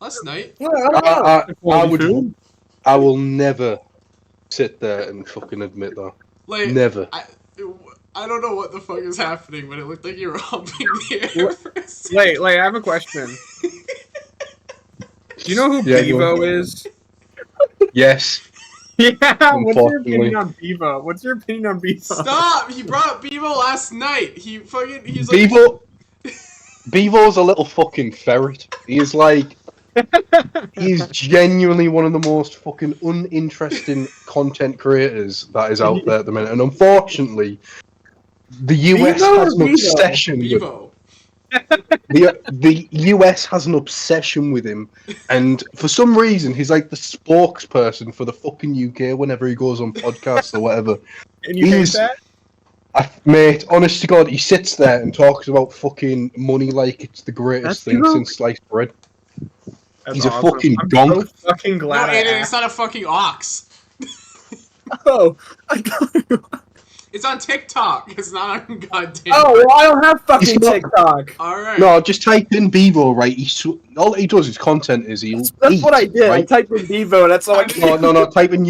Last night? I will never sit there and fucking admit that. Like, never. I don't know what the fuck is happening, but it looked like you were humping the air for a second. Wait, I have a question. Do you know who Bevo is? Yes. Yeah, what's your opinion on Bevo? Stop! He brought up Bevo last night. He's like... Bevo's a little fucking ferret. He's genuinely one of the most fucking uninteresting content creators that is out there at the minute. And unfortunately, the US has an obsession with him. The US has an obsession with him, and for some reason he's like the spokesperson for the fucking UK whenever he goes on podcasts or whatever. And you hate that? Mate, honest to God, he sits there and talks about fucking money like it's the greatest thing since sliced bread. He's awesome. A fucking gonk. So fucking glad. No, it's not a fucking ox. Oh, I thought it's on TikTok. It's not on goddamn. Oh, well, I don't have fucking TikTok. All right. No, just type in Bevo, right? All he does is content. That's what I did. Right? I typed in Bevo. That's all I did. No. Type in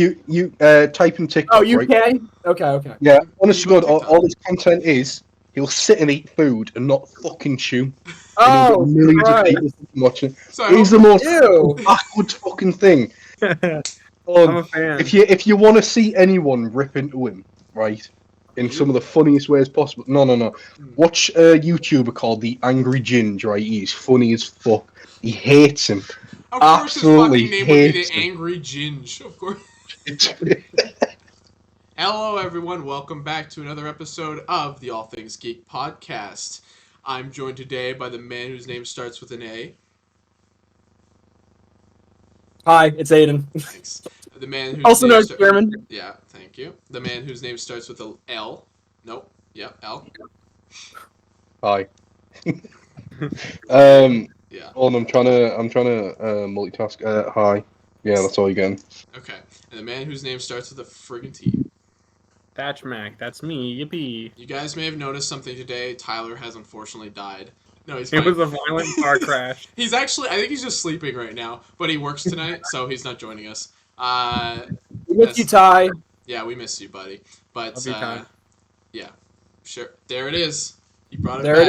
type in TikTok. Oh, UK. Right? Okay. Yeah, honest to God, all his content is he'll sit and eat food and not fucking chew. Oh, millions of people watching. So he's the most backwards fucking thing. I'm a fan. If you want to see anyone rip into him, right, in some of the funniest ways possible, no. Watch a YouTuber called the Angry Ginge, right? He's funny as fuck. He hates him. Of course, absolutely his fucking name would be the him. Angry Ginge. Of course. Hello, everyone. Welcome back to another episode of the All Things Geek Podcast. I'm joined today by the man whose name starts with an A. Hi, it's Aiden. Thanks. The man whose also name known as German. Yeah, thank you. The man whose name starts with a L. Nope. Yeah, L. Hi. Yeah. Hold on, I'm trying to multitask. Hi. Yeah, that's all you're getting. Okay. And the man whose name starts with a friggin' T. Thatch Mac, that's me, yippee. You guys may have noticed something today. Tyler has unfortunately died. No, he's fine. It was a violent car crash. I think he's just sleeping right now, but he works tonight, so he's not joining us. We miss you, Ty. Yeah, we miss you, buddy. But, yeah. Sure. There it is. He brought it there back.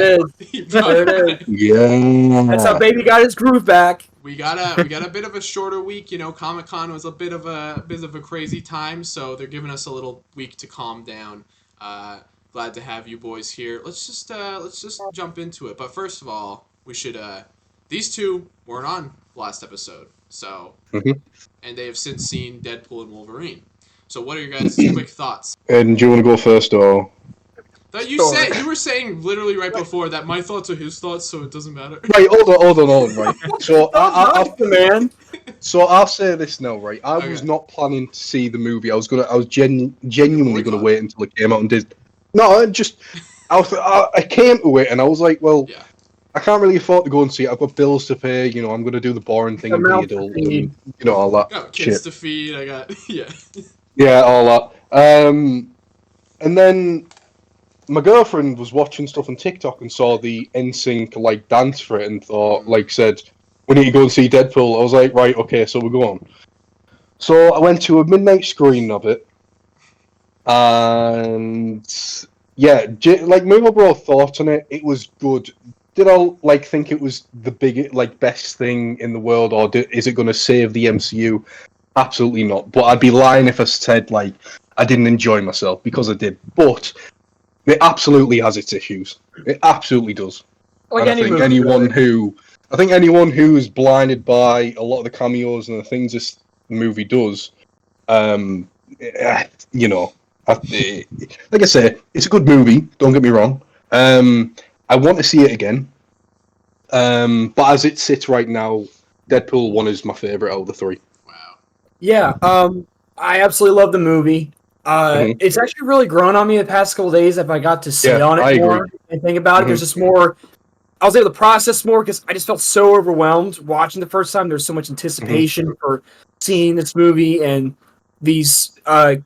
There it is. Yeah. That's how baby got his groove back. We got a bit of a shorter week, Comic-Con was a bit of a crazy time, so they're giving us a little week to calm down. Glad to have you boys here. Let's just jump into it. But first of all, we should these two weren't on last episode. So and they have since seen Deadpool and Wolverine. So what are your guys' quick thoughts? And do you want to go first or? You were saying literally right before that my thoughts are his thoughts, so it doesn't matter. Right, hold on, right. So I'll say this now, right. I was not planning to see the movie. I was genuinely gonna wait until it came out and did. No, I came to it and I was like, well, I can't really afford to go and see it. I've got bills to pay. I'm gonna do the boring thing and be adult, and all that. Got kids to feed. I got Yeah, all that. And then my girlfriend was watching stuff on TikTok and saw the NSYNC dance for it and thought, said, we need to go and see Deadpool. I was like, right, okay, so we're going. So I went to a midnight screening of it, and yeah, my overall thoughts on it, it was good. Did I think it was the biggest, best thing in the world, or is it going to save the MCU? Absolutely not. But I'd be lying if I said I didn't enjoy myself, because I did. But it absolutely has its issues. It absolutely does. I think anyone who is blinded by a lot of the cameos and the things this movie does, like I say, it's a good movie. Don't get me wrong. I want to see it again. But as it sits right now, Deadpool 1 is my favorite out of the three. Wow. Yeah. I absolutely love the movie. It's actually really grown on me the past couple of days if I got to sit on it more and think about it. There's just more. I was able to process more because I just felt so overwhelmed watching the first time. There's so much anticipation for seeing this movie, and these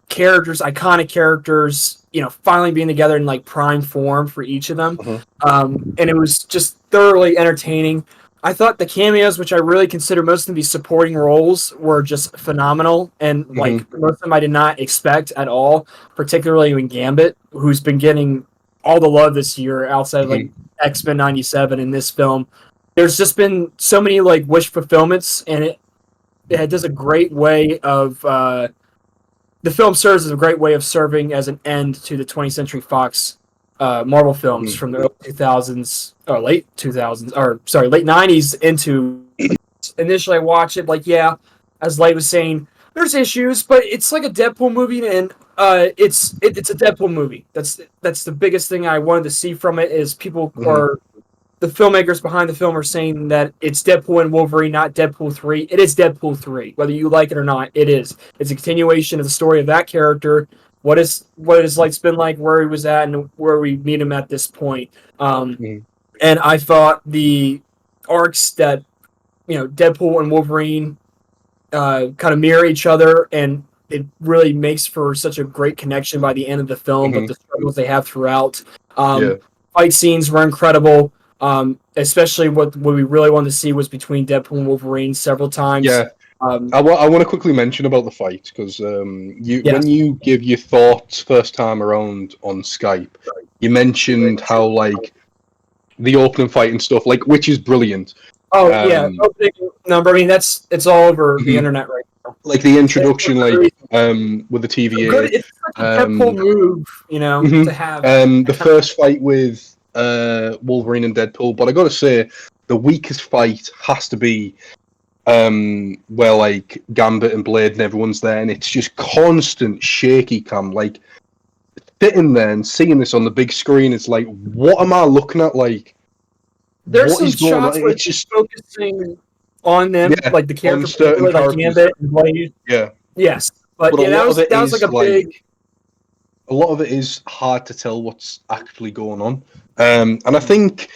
characters, iconic characters, finally being together in like prime form for each of them. And it was just thoroughly entertaining. I thought the cameos, which I really consider most of them to be supporting roles, were just phenomenal. And like most of them I did not expect at all, particularly in Gambit, who's been getting all the love this year outside of like X-Men 97 in this film. There's just been so many like wish fulfillments, and it does a great way of the film serves as a great way of serving as an end to the 20th Century Fox Marvel films from the early 2000s or late 2000s, or sorry, late 90s into. Initially, I watched it like, yeah, as Light was saying, there's issues, but it's like a Deadpool movie, and it's a Deadpool movie. That's the biggest thing I wanted to see from it is people are. The filmmakers behind the film are saying that it's Deadpool and Wolverine, not Deadpool 3. It is Deadpool 3. Whether you like it or not, it is. It's a continuation of the story of that character, what his life's been like, where he was at, and where we meet him at this point. And I thought the arcs that, Deadpool and Wolverine kind of mirror each other, and it really makes for such a great connection by the end of the film, but the struggles they have throughout. Fight scenes were incredible. Especially what we really wanted to see was between Deadpool and Wolverine several times. Yeah, I want to quickly mention about the fight because when you give your thoughts first time around on Skype, you mentioned how like the opening fight and stuff, like which is brilliant. Oh opening number. I mean, it's all over the internet right now. Like the introduction, like with the TVA. It's such a Deadpool move, to have. The first fight with Wolverine and Deadpool, but I gotta say the weakest fight has to be where like Gambit and Blade and everyone's there, and it's just constant shaky cam. Like sitting there and seeing this on the big screen, it's like, what am I looking at? Like, there's some shots where it's just focusing on them, like the character, like Gambit and Blade. Yeah. Yes, but that was like a big. A lot of it is hard to tell what's actually going on. And I think,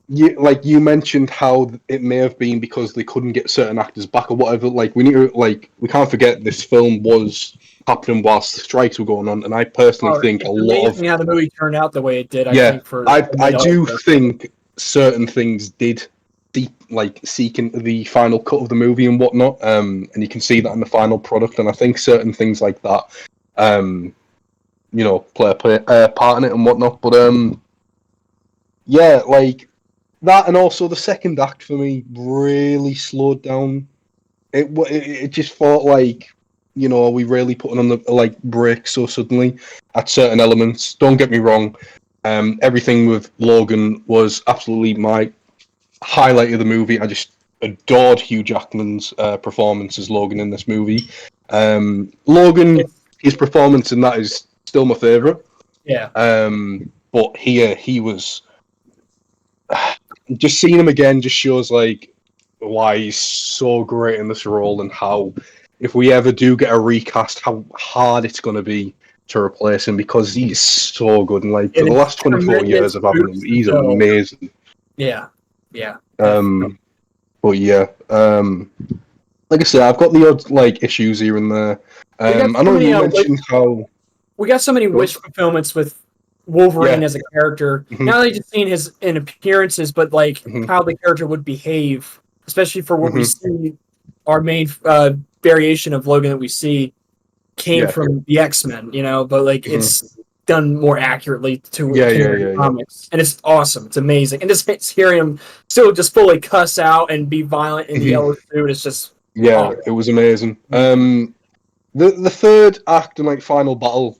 you mentioned how it may have been because they couldn't get certain actors back or whatever. Like we can't forget this film was happening whilst the strikes were going on, and I personally think a lot of how the movie turned out the way it did. I do think certain things did seek into the final cut of the movie and whatnot. And you can see that in the final product. And I think certain things like that, play a part in it and whatnot. But like that, and also the second act for me really slowed down. It just felt like, are we really putting on the brakes so suddenly at certain elements? Don't get me wrong, everything with Logan was absolutely my highlight of the movie. I just adored Hugh Jackman's performance as Logan in this movie. Logan, his performance in that is still my favourite. Yeah. But here he was. Just seeing him again just shows why he's so great in this role, and how if we ever do get a recast, how hard it's going to be to replace him, because he's so good. And for the last 24 years of having him, he's amazing. Yeah. But yeah, like I said, I've got the odd issues here and there. I know you mentioned how we got so many wish fulfillments with Wolverine as a character. Not only just seeing his in appearances, but how the character would behave, especially for what we see. Our main variation of Logan that we see came from the X-Men, but it's done more accurately to comics, and it's awesome. It's amazing, and just hearing him still just fully cuss out and be violent in the yellow suit, it's just it was amazing. The third act and final battle,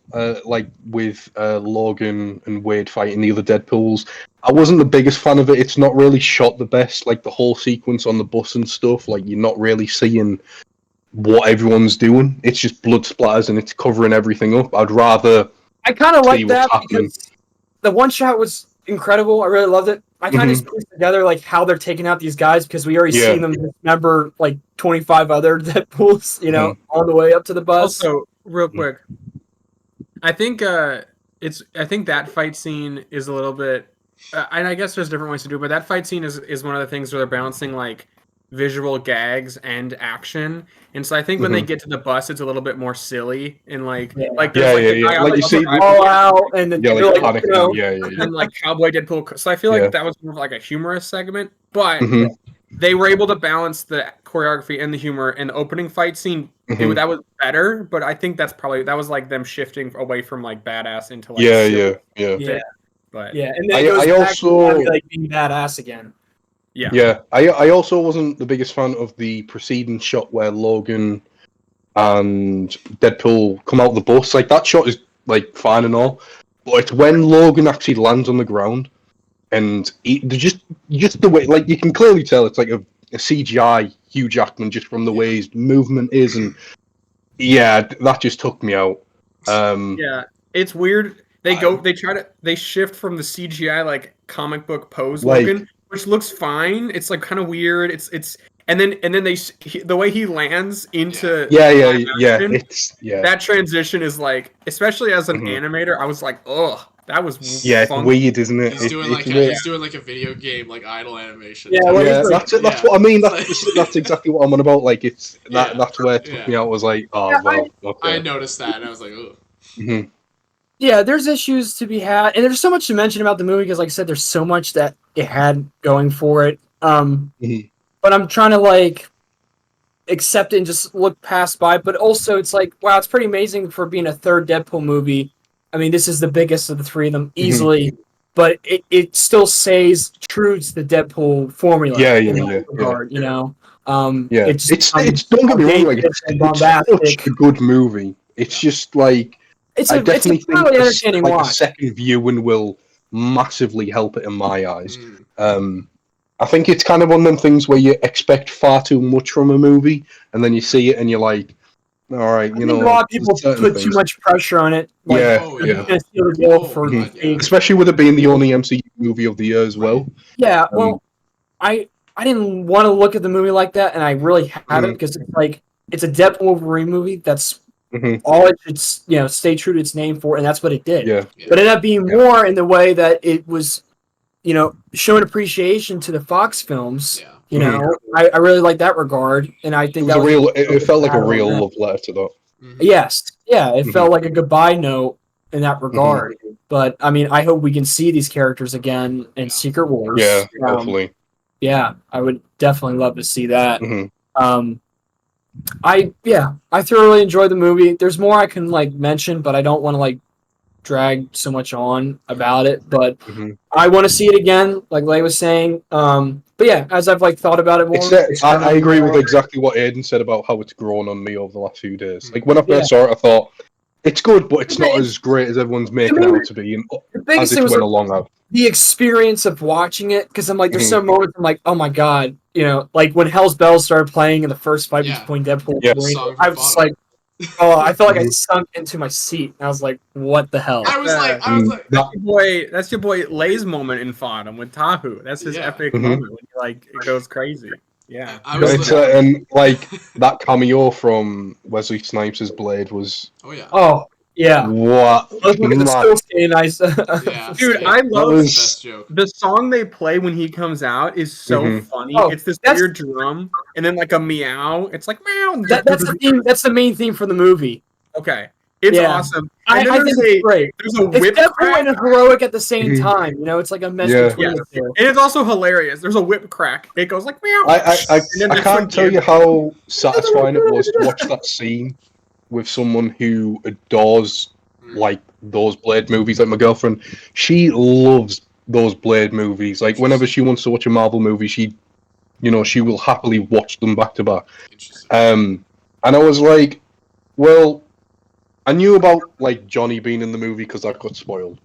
with Logan and Wade fighting the other Deadpools, I wasn't the biggest fan of it. It's not really shot the best. The whole sequence on the bus and stuff, you're not really seeing what everyone's doing. It's just blood splatters and it's covering everything up. I kind of like that because the one shot was incredible. I really loved it. I kind of just put together how they're taking out these guys, because we already seen them dismember 25 other Deadpools, on the way up to the bus. Also, real quick, I think that fight scene is a little bit, and I guess there's different ways to do it, but that fight scene is one of the things where they're balancing visual gags and action. And so I think when they get to the bus, it's a little bit more silly and like there's like the guy like you see all out and then and like Cowboy Deadpool. So I feel like that was more of like a humorous segment, but they were able to balance the choreography and the humor. And the opening fight scene that was better, but I think that was like them shifting away from like badass into like But and then I also to, like being badass again. I also wasn't the biggest fan of the preceding shot where Logan and Deadpool come out of the bus. Like that shot is like fine and all, but it's when Logan actually lands on the ground and just the way, like you can clearly tell it's like a CGI Hugh Jackman just from the way his movement is, and that just took me out. It's weird. They shift from the CGI like comic book pose Logan. Which looks fine. It's like kind of weird. It's and then the way he lands into that transition is like, especially as an animator, I was like, oh, that was funky. It's weird, isn't it? He's doing like a video game like idle animation. That's what I mean. That's exactly what I'm on about. Like that's where it took me out. Was like, okay. I noticed that and I was like, oh. Yeah, there's issues to be had, and there's so much to mention about the movie because, like I said, there's so much that it had going for it. But I'm trying to like accept it and just look past by. But also, it's like, wow, it's pretty amazing for being a third Deadpool movie. I mean, this is the biggest of the three of them easily, but it still stays true to the Deadpool formula. Regard, you know. It's don't get me wrong, like it's such a good movie. It's just like. I definitely think a second viewing will massively help it in my eyes. I think it's kind of one of them things where you expect far too much from a movie, and then you see it and you're like, all right, you know. A lot of people put too much pressure on it. Like, especially with it being the only MCU movie of the year as well. Yeah, well, I didn't want to look at the movie like that, and I really haven't because it's like it's a Deadpool Wolverine movie that's. All it should, stay true to its name for, and that's what it did. But it ended up being more in the way that it was, showing appreciation to the Fox films. I really like that regard, and I think it felt like a real love letter to that. Yes, it felt like a goodbye note in that regard. But I mean, I hope we can see these characters again in Secret Wars. Yeah, hopefully. Yeah, I would definitely love to see that. I thoroughly enjoyed the movie. There's more I can mention, but I don't want to drag so much on about it. But I want to see it again, like Lay was saying. But yeah, as I've thought about it more, I agree with exactly what Aiden said about how it's grown on me over the last few days. Like when I first saw it, I thought it's good, but it's not as great as everyone's making it out to be. And as it went along, the experience of watching it, because I'm there's some moments I'm like, oh my god. When Hell's Bells started playing in the first fight between Deadpool and Wolverine, I was like, I felt like I sunk into my seat. I was like, what the hell? I was like, that's your boy Lay's moment in Fodham with Tahu. That's his epic moment when it goes crazy. Yeah. And that cameo from Wesley Snipes' Blade was. Oh yeah. Oh. Yeah. What? Nice. Dude, I love the song they play when he comes out is so funny. It's this weird drum and then a meow. It's like meow. That's the theme. That's the main theme for the movie. Okay. It's awesome. I think it's great. There's a whip crack. And heroic at the same time. It's like a mess between the two. And it's also hilarious. There's a whip crack. It goes like meow. I can't tell you how satisfying it was to watch that scene with someone who adores those Blade movies. Like my girlfriend, she loves those Blade movies. Whenever she wants to watch a Marvel movie, she will happily watch them back to back. And I was like, well, I knew about Johnny being in the movie because that got spoiled.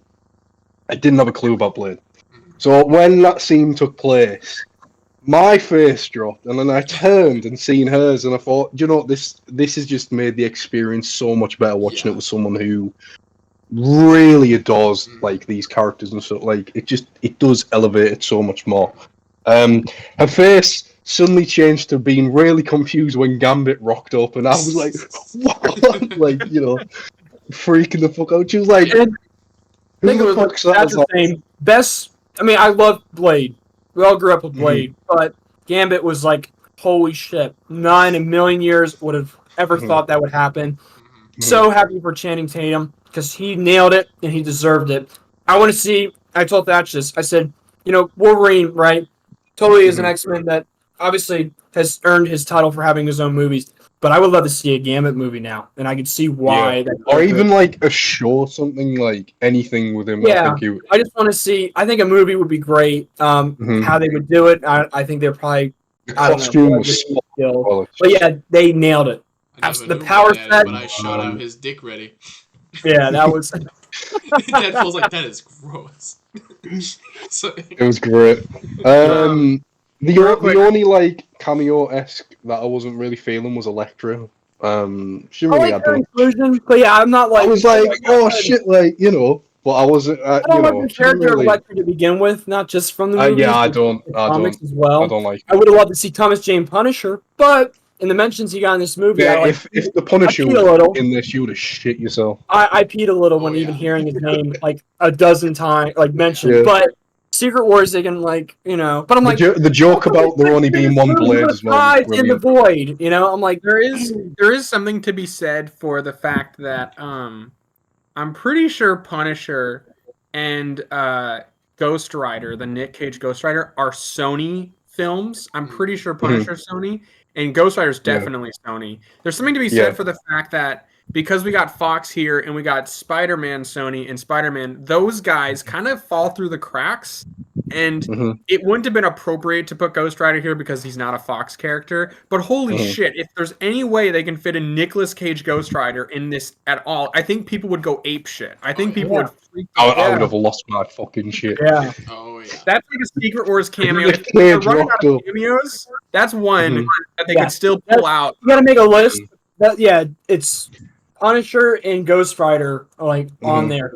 I didn't have a clue about Blade. So when that scene took place, my face dropped, and then I turned and seen hers, and I thought, this has just made the experience so much better watching it with someone who really adores these characters and stuff. It does elevate it so much more. Her face suddenly changed to being really confused when Gambit rocked up, and I was like, what? Freaking the fuck out. She was like, who the fuck's that? That's the same. Best. I mean, I love Blade. We all grew up with Blade, but Gambit was holy shit, not in a million years would have ever thought that would happen. Mm-hmm. So happy for Channing Tatum because he nailed it and he deserved it. I want to see. I told Thatch this. I said, Wolverine, right? Totally is an X-Men that obviously has earned his title for having his own movies. But I would love to see a Gambit movie now, and I could see why. Yeah. Or even like a show, something like anything with him. Yeah, I just want to see. I think a movie would be great. How they would do it, I think they're probably. The costume was skilled. But yeah, they nailed it. The power set. But I shot out his dick ready. Yeah, that was. Deadpool's like, that is gross. So, it was great. The only like cameo-esque that I wasn't really feeling was Elektra. She really had her inclusion, but yeah, I'm not like. I was like, oh shit, like but I wasn't. I don't like the character of Elektra to begin with, not just from the movies. Yeah, I don't. Comics as well. I don't like. I would have loved to see Thomas Jane Punisher, but in the mentions he got in this movie, yeah, if the Punisher was in this, you would have shit yourself. I peed a little when even hearing his name like a dozen times, like mentioned, but. Secret Wars, they can but I'm like the joke about there only being one blade as well. In the void, I'm like there is something to be said for the fact that I'm pretty sure Punisher and Ghost Rider, the Nick Cage Ghost Rider, are Sony films. I'm pretty sure Punisher's Sony and Ghost Rider's definitely Sony. There's something to be said for the fact that because we got Fox here and we got Spider-Man, Sony, and Spider-Man, those guys kind of fall through the cracks. And it wouldn't have been appropriate to put Ghost Rider here because he's not a Fox character. But holy shit, if there's any way they can fit a Nicolas Cage Ghost Rider in this at all, I think people would go ape shit. I think people would freak out. I would have lost my fucking shit. Yeah. Oh, yeah. That's like a Secret Wars cameo. If they're running out of cameos, that's one that they could still pull out. You gotta make a list. It's Punisher and Ghost Rider are on there.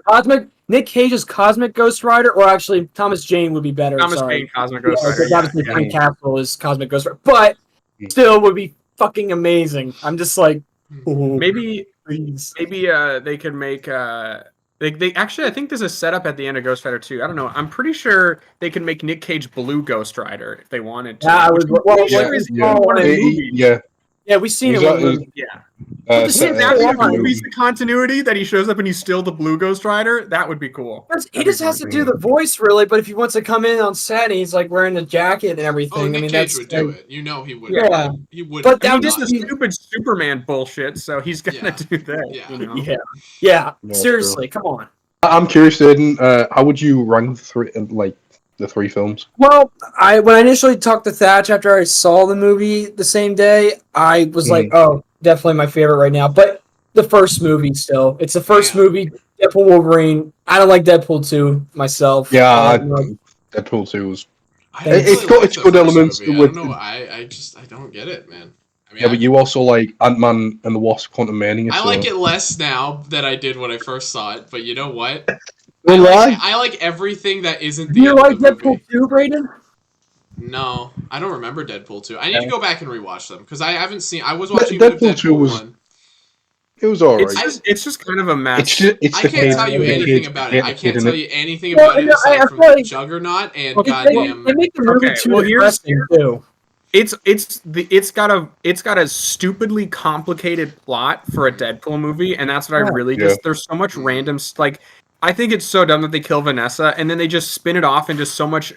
Nick Cage's Cosmic Ghost Rider, or actually Thomas Jane would be better. Thomas Jane, Cosmic Ghost Rider. Obviously, Frank Castle is Cosmic Ghost Rider, but still would be fucking amazing. I'm just like, maybe they could make. They actually, I think there's a setup at the end of Ghost Rider 2. I don't know. I'm pretty sure they could make Nick Cage Blue Ghost Rider if they wanted to. Yeah, we've seen it. Movie's the continuity that he shows up and he's still the Blue Ghost Rider. That would be cool. He just has to do the voice, really. But if he wants to come in on set and he's like wearing a jacket and everything, Nick Cage would do it. He would. Yeah, he would. But that was just the stupid Superman bullshit. So he's gonna do that. Yeah. Seriously, come on. I'm curious, Aiden. How would you rank the three films? Well, when I initially talked to Thatch after I saw the movie the same day, I was like, oh, definitely my favorite right now. But the first movie still. It's the first movie, Deadpool Wolverine. I don't like Deadpool 2 myself. Yeah, Deadpool 2 was... It's got good elements. I don't know. I don't get it, man. I mean, but you also like Ant-Man and the Wasp: Quantumania. I like it less now than I did when I first saw it, but you know what? I like everything that isn't the Do you like Deadpool 2, movie. Brayden? No, I don't remember Deadpool 2. I need to go back and rewatch them because I haven't seen. I was watching Deadpool 2 1. It was alright. It's just kind of a mess. I can't tell you anything about it. I can't tell you anything about it aside from Juggernaut and goddamn. They make the movie too interesting too. It's got a stupidly complicated plot for a Deadpool movie, and that's what I really just. There's so much random I think it's so dumb that they kill Vanessa and then they just spin it off into so much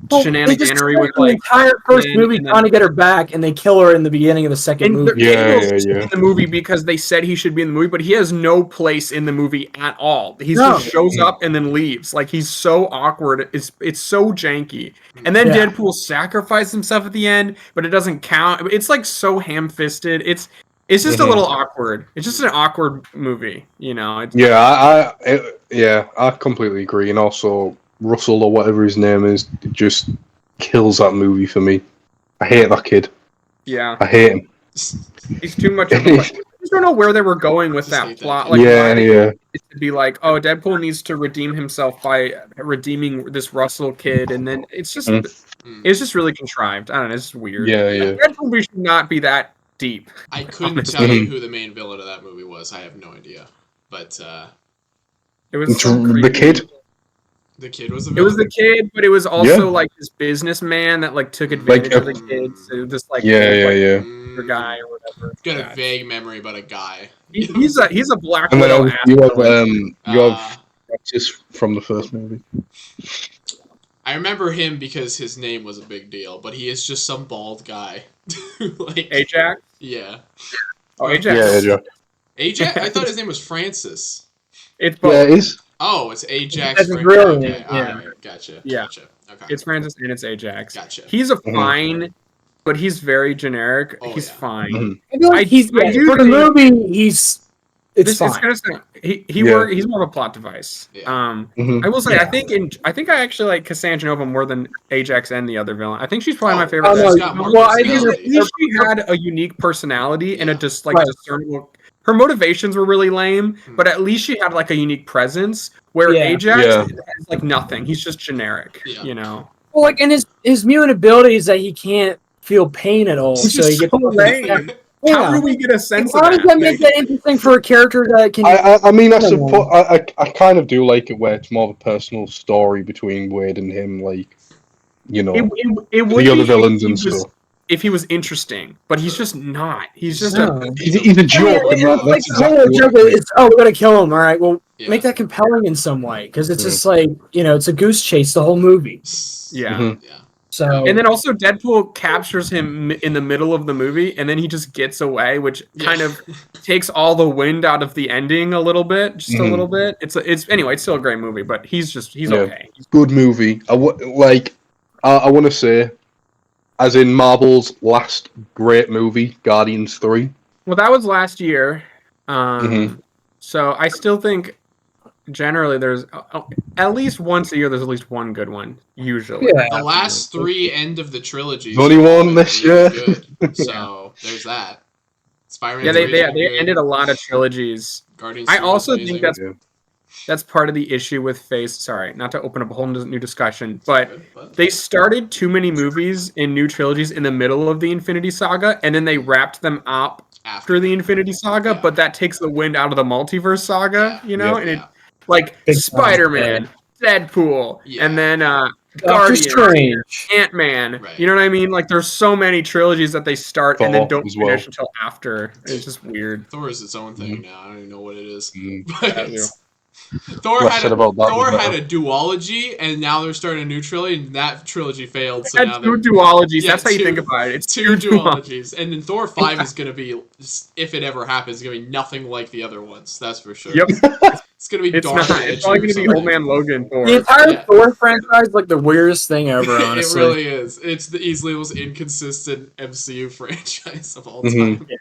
shenaniganery with the entire first movie trying to get her back, and they kill her in the beginning of the second movie. In the movie because they said he should be in the movie, but he has no place in the movie at all. He just shows up and then leaves. Like he's so awkward. It's so janky. And then Deadpool sacrificed himself at the end, but it doesn't count. It's like so ham-fisted. It's just a little awkward. It's just an awkward movie, I completely agree. And also, Russell or whatever his name is just kills that movie for me. I hate that kid. Yeah, I hate him. He's too much of a... I just don't know where they were going with that plot. Like, it's to be like, oh, Deadpool needs to redeem himself by redeeming this Russell kid, and then it's just really contrived. I don't know. It's weird. Deadpool movie should not be that deep. I couldn't tell you who the main villain of that movie was. I have no idea. But it was the kid. The kid was the It villain? was the kid, but it was also like this businessman that like took advantage of the kids. So this like guy or whatever. Got a vague memory about a guy. He's a Black And Widow. then you have Francis from the first movie. I remember him because his name was a big deal, but he is just some bald guy. Like Ajax? Yeah. Oh, Ajax. Yeah, Ajax. Ajax? I thought his name was Francis. It's both. Yeah, it is. Oh, it's Ajax. That's brilliant. Okay. Yeah. All right. Gotcha. Yeah. Gotcha. Okay. It's Francis and it's Ajax. Gotcha. He's a fine, but he's very generic. Oh, he's yeah. fine. I feel like I do for the think- movie, it's fine. Kind of he's more of a plot device. Yeah. I will say I think I actually like Cassandra Nova more than Ajax and the other villain. I think she's probably my favorite. She's got more Well, I think personality. At least she had a unique personality and a just like Right. discernible. Her motivations were really lame, but at least she had like a unique presence. Where Yeah. Ajax Yeah. is like nothing. He's just generic. Yeah. You know. Well, like, and his mutant ability is that he can't feel pain at all. Which So is he gets so lame. Yeah. How do we get a sense How of does that make that? that interesting for a character that can? I mean, I suppose I kind of do like it where it's more of a personal story between Wade and him, like, you know, It would the other be villains if he and was- stuff. If he was interesting, but he's just not. He's just No. He's a joke, and that's the whole exactly joke what it is, is. oh, we're gonna kill him. All right, well, Yeah. make that compelling in some way because it's just like it's a goose chase the whole movie. yeah. Mhm. Yeah. So And then also Deadpool captures him in the middle of the movie, and then he just gets away, which kind of takes all the wind out of the ending a little bit, just a little bit. It's anyway, it's still a great movie, but he's okay. Good movie. I want to say, as in Marvel's last great movie, Guardians 3. Well, that was last year, Mhm. so I still think generally there's at least once a year there's at least one good one usually. Yeah. The last three end of the trilogy. Only one this year. Good. So there's that. Spider-Man. Yeah, 3 's they good. ended a lot of trilogies. Guardians I 3 was also think amazing. that's part of the issue with Phase. Sorry, not to open up a whole new discussion, but But- they started too many movies in new trilogies in the middle of the Infinity Saga, and then they wrapped them up after the Infinity Saga. Yeah. But that takes the wind out of the multiverse saga, Yeah. you know, Yeah. and it Yeah. like Big time. Spider-Man, Deadpool, Yeah. and then Doctor Guardians, Strange. Ant-Man. Right. You know what I mean? Like there's so many trilogies that they start and then Thor don't as well. finish until after. It's just weird. Thor is its own thing now. I don't even know what it is. Mm. But Yeah. Thor Less had said about that, Thor the had better. a duology, and now they're starting a new trilogy, and that trilogy failed. So Had now two they're duologies. Yeah, That's how you two- think about it. It's two two duologies, and then Thor 5 is going to be, if it ever happens, going to be nothing like the other ones. That's for sure. Yep. It's going to be It's dark. not. It's probably going to be Old Man Logan Thor. The entire Yeah. Thor franchise is like the weirdest thing ever. It Honestly, really is. It's the easily most inconsistent MCU franchise of all time. Mhm. Yeah.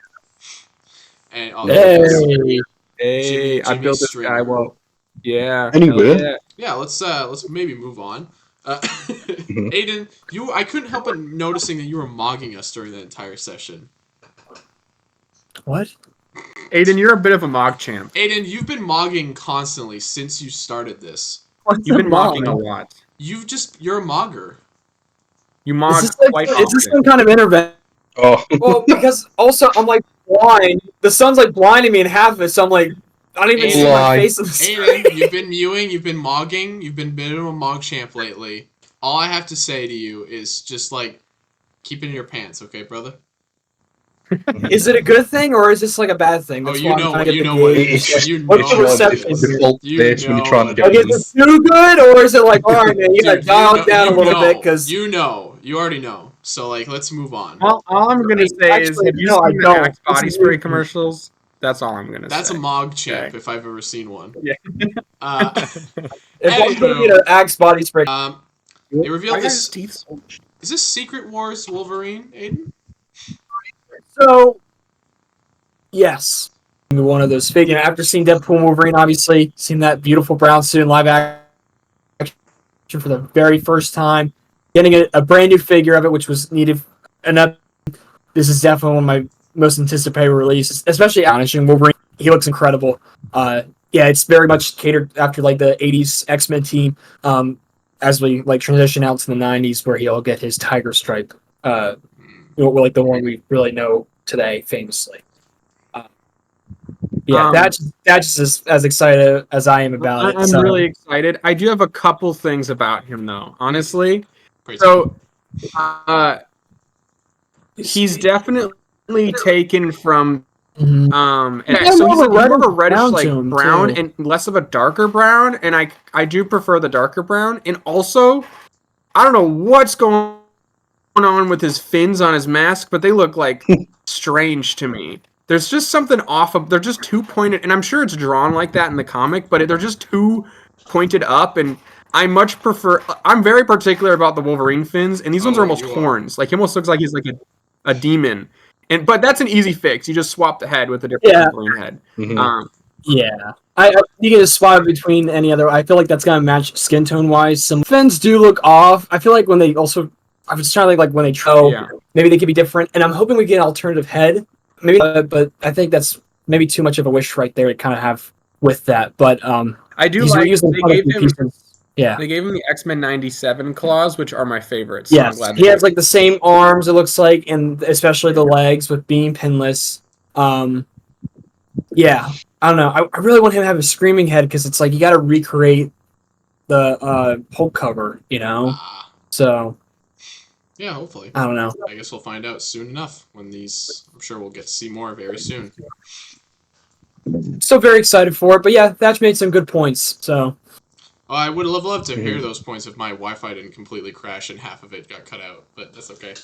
And all Hey, Hey, I Jimmy built this Stringer. guy. Well, yeah. Anyway. hell Yeah, let's maybe move on. Aiden, I couldn't help but noticing that you were mogging us during the entire session. what? Aiden, you're a bit of a mog champ. Aiden, you've been mogging constantly since you started this. You've been mogging a lot. You're a mogger. You Is mod this, like, quite is this often. some kind of intervention? Oh, Well, because also I'm like blind. The sun's like blinding me in half of it, so I'm like, I don't even see my Blind. face in the sun. Aiden, you've been mewing, you've been mogging, you've been a bit of a mog champ lately. All I have to say to you is just like, keep it in your pants, okay, brother? Is it a good thing or is this like a bad thing? Oh, That's you why I'm know trying what to you get know the what gauge. it is. You What's the know reception? what it is. default You dates when you're know trying to what get Like, it is is. it too good or is it like, all right, man, you gotta Dude, dial know- it down a you little know, bit because you already know. So like, let's move on. All I'm gonna say is, Actually, have you no, I seen the don't. Axe body This is spray weird. commercials? That's all I'm gonna That's say. a mog champ Okay. if I've ever seen one. Yeah. Uh, if I'm gonna Anywho. get an Axe body spray. they revealed Why are this. his teeth so- Is this Secret Wars Wolverine, Aiden? So, yes, one of those figures. After seeing Deadpool and Wolverine, obviously, seeing that beautiful brown suit in live action for the very first time, getting a brand new figure of it, which was needed enough. This is definitely one of my most anticipated releases, especially astonishing Wolverine. He looks incredible. Yeah, it's very much catered after like the '80s X-Men team. As we like transition out to the '90s, where he'll get his tiger stripe. Like the one we really know today, famously. Yeah, that's just as excited as I am about it. I'm really excited. I do have a couple things about him, though, honestly. Crazy. So, he's definitely taken from and so he's more of a reddish like brown and less of a darker brown, and I do prefer the darker brown. And also, I don't know what's going on with his fins on his mask, but they look like strange to me. There's just something off of. They're just too pointed, and I'm sure it's drawn like that in the comic, but they're just too pointed up. And I much prefer. I'm very particular about the Wolverine fins, and these ones are almost horns. Like he almost looks like he's like a demon. But that's an easy fix. You just swap the head with a different Wolverine head. Mm-hmm. You can just swap between any other. I feel like that's gonna match skin tone wise. Some fins do look off. I feel like when they also, I was trying to like when they maybe they could be different. And I'm hoping we get an alternative head. Maybe, but I think that's maybe too much of a wish right there to kind of have with that. But I do like they gave him the X-Men 97 claws, which are my favorites. So yes, he has like the same arms, it looks like, and especially the legs with being pinless. Yeah, I don't know. I really want him to have a screaming head because it's like you got to recreate the Hulk cover, you know? So... yeah, hopefully. I don't know. I guess we'll find out soon enough when these... I'm sure we'll get to see more very soon. Still very excited for it, but yeah, Thatch made some good points, so... Oh, I would have loved to hear those points if my Wi-Fi didn't completely crash and half of it got cut out, but that's okay.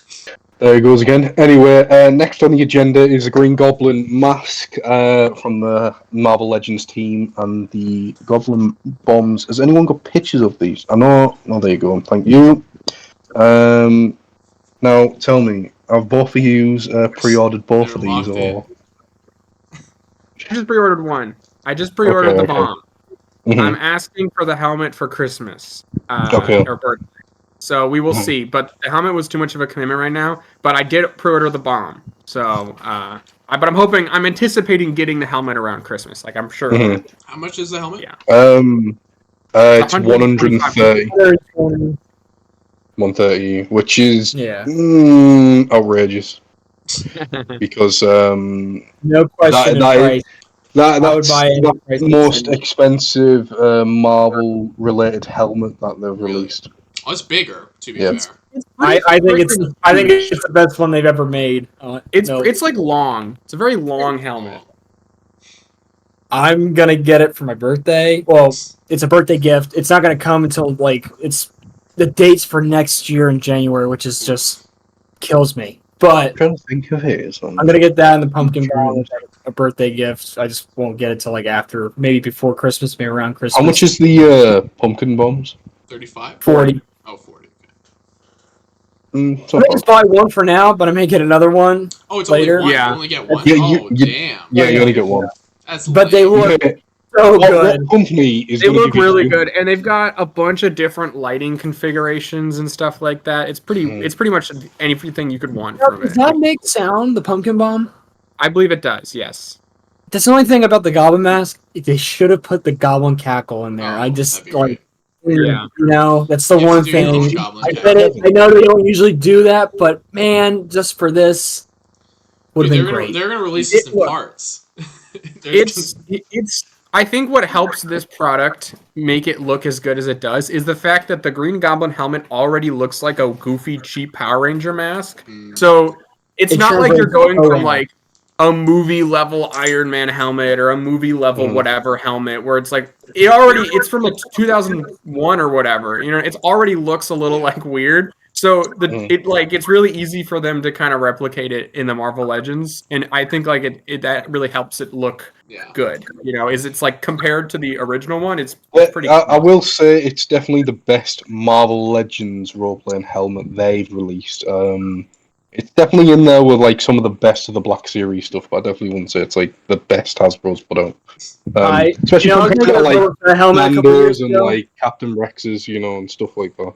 There he goes again. Anyway, next on the agenda is the Green Goblin mask from the Marvel Legends team and the Goblin bombs. Has anyone got pictures of these? I know. Oh, there you go. Thank you. Now, tell me, have both of you pre-ordered both of these? Or? I just pre-ordered one. I just pre-ordered the bomb. Mm-hmm. I'm asking for the helmet for Christmas or birthday. So we will see. But the helmet was too much of a commitment right now. But I did pre-order the bomb. So, but I'm anticipating getting the helmet around Christmas. Like, I'm sure. Mm-hmm. How much is the helmet? Yeah. It's 130. 130, which is outrageous. Because no question price. That's the most expensive Marvel-related helmet that they've released. Oh, it's bigger, to be fair. I think it's the best one they've ever made. It's like long. It's a very long helmet. I'm gonna get it for my birthday. Well, it's a birthday gift. It's not gonna come until it's the dates for next year in January, which is just kills me. But I'm trying to think of it. I'm gonna get that in the pumpkin bomb, a birthday gift. I just won't get it till like after, maybe before Christmas, maybe around Christmas. How much is the pumpkin bombs? 35? 40. Oh, 40. Okay. I just buy one for now, but I may get another one. Oh, it's later. Only one. You only get one. Damn. Yeah, you only get one. That's but they look so good. What company is they look really good, and they've got a bunch of different lighting configurations and stuff like that. It's pretty much anything you could want from it. Does that make sound, the pumpkin bomb? I believe it does, yes. That's the only thing about the Goblin mask. They should have put the Goblin cackle in there. That's the one thing. I know they don't usually do that, but man, just for this, would have been great. They're gonna release this in parts. I think what helps this product make it look as good as it does is the fact that the Green Goblin helmet already looks like a goofy, cheap Power Ranger mask. So it's not like you're going from like a movie level Iron Man helmet or a movie level whatever helmet where it's like it's from a 2001 or whatever. You know, it already looks a little like weird. So it's really easy for them to kind of replicate it in the Marvel Legends, and I think like that really helps it look good. You know, it's like compared to the original one, it's pretty. I will say it's definitely the best Marvel Legends role-playing helmet they've released. It's definitely in there with like some of the best of the Black Series stuff, but I definitely wouldn't say it's like the best Hasbro's put out. Especially compared to like Nando's and like Captain Rex's, and stuff like that.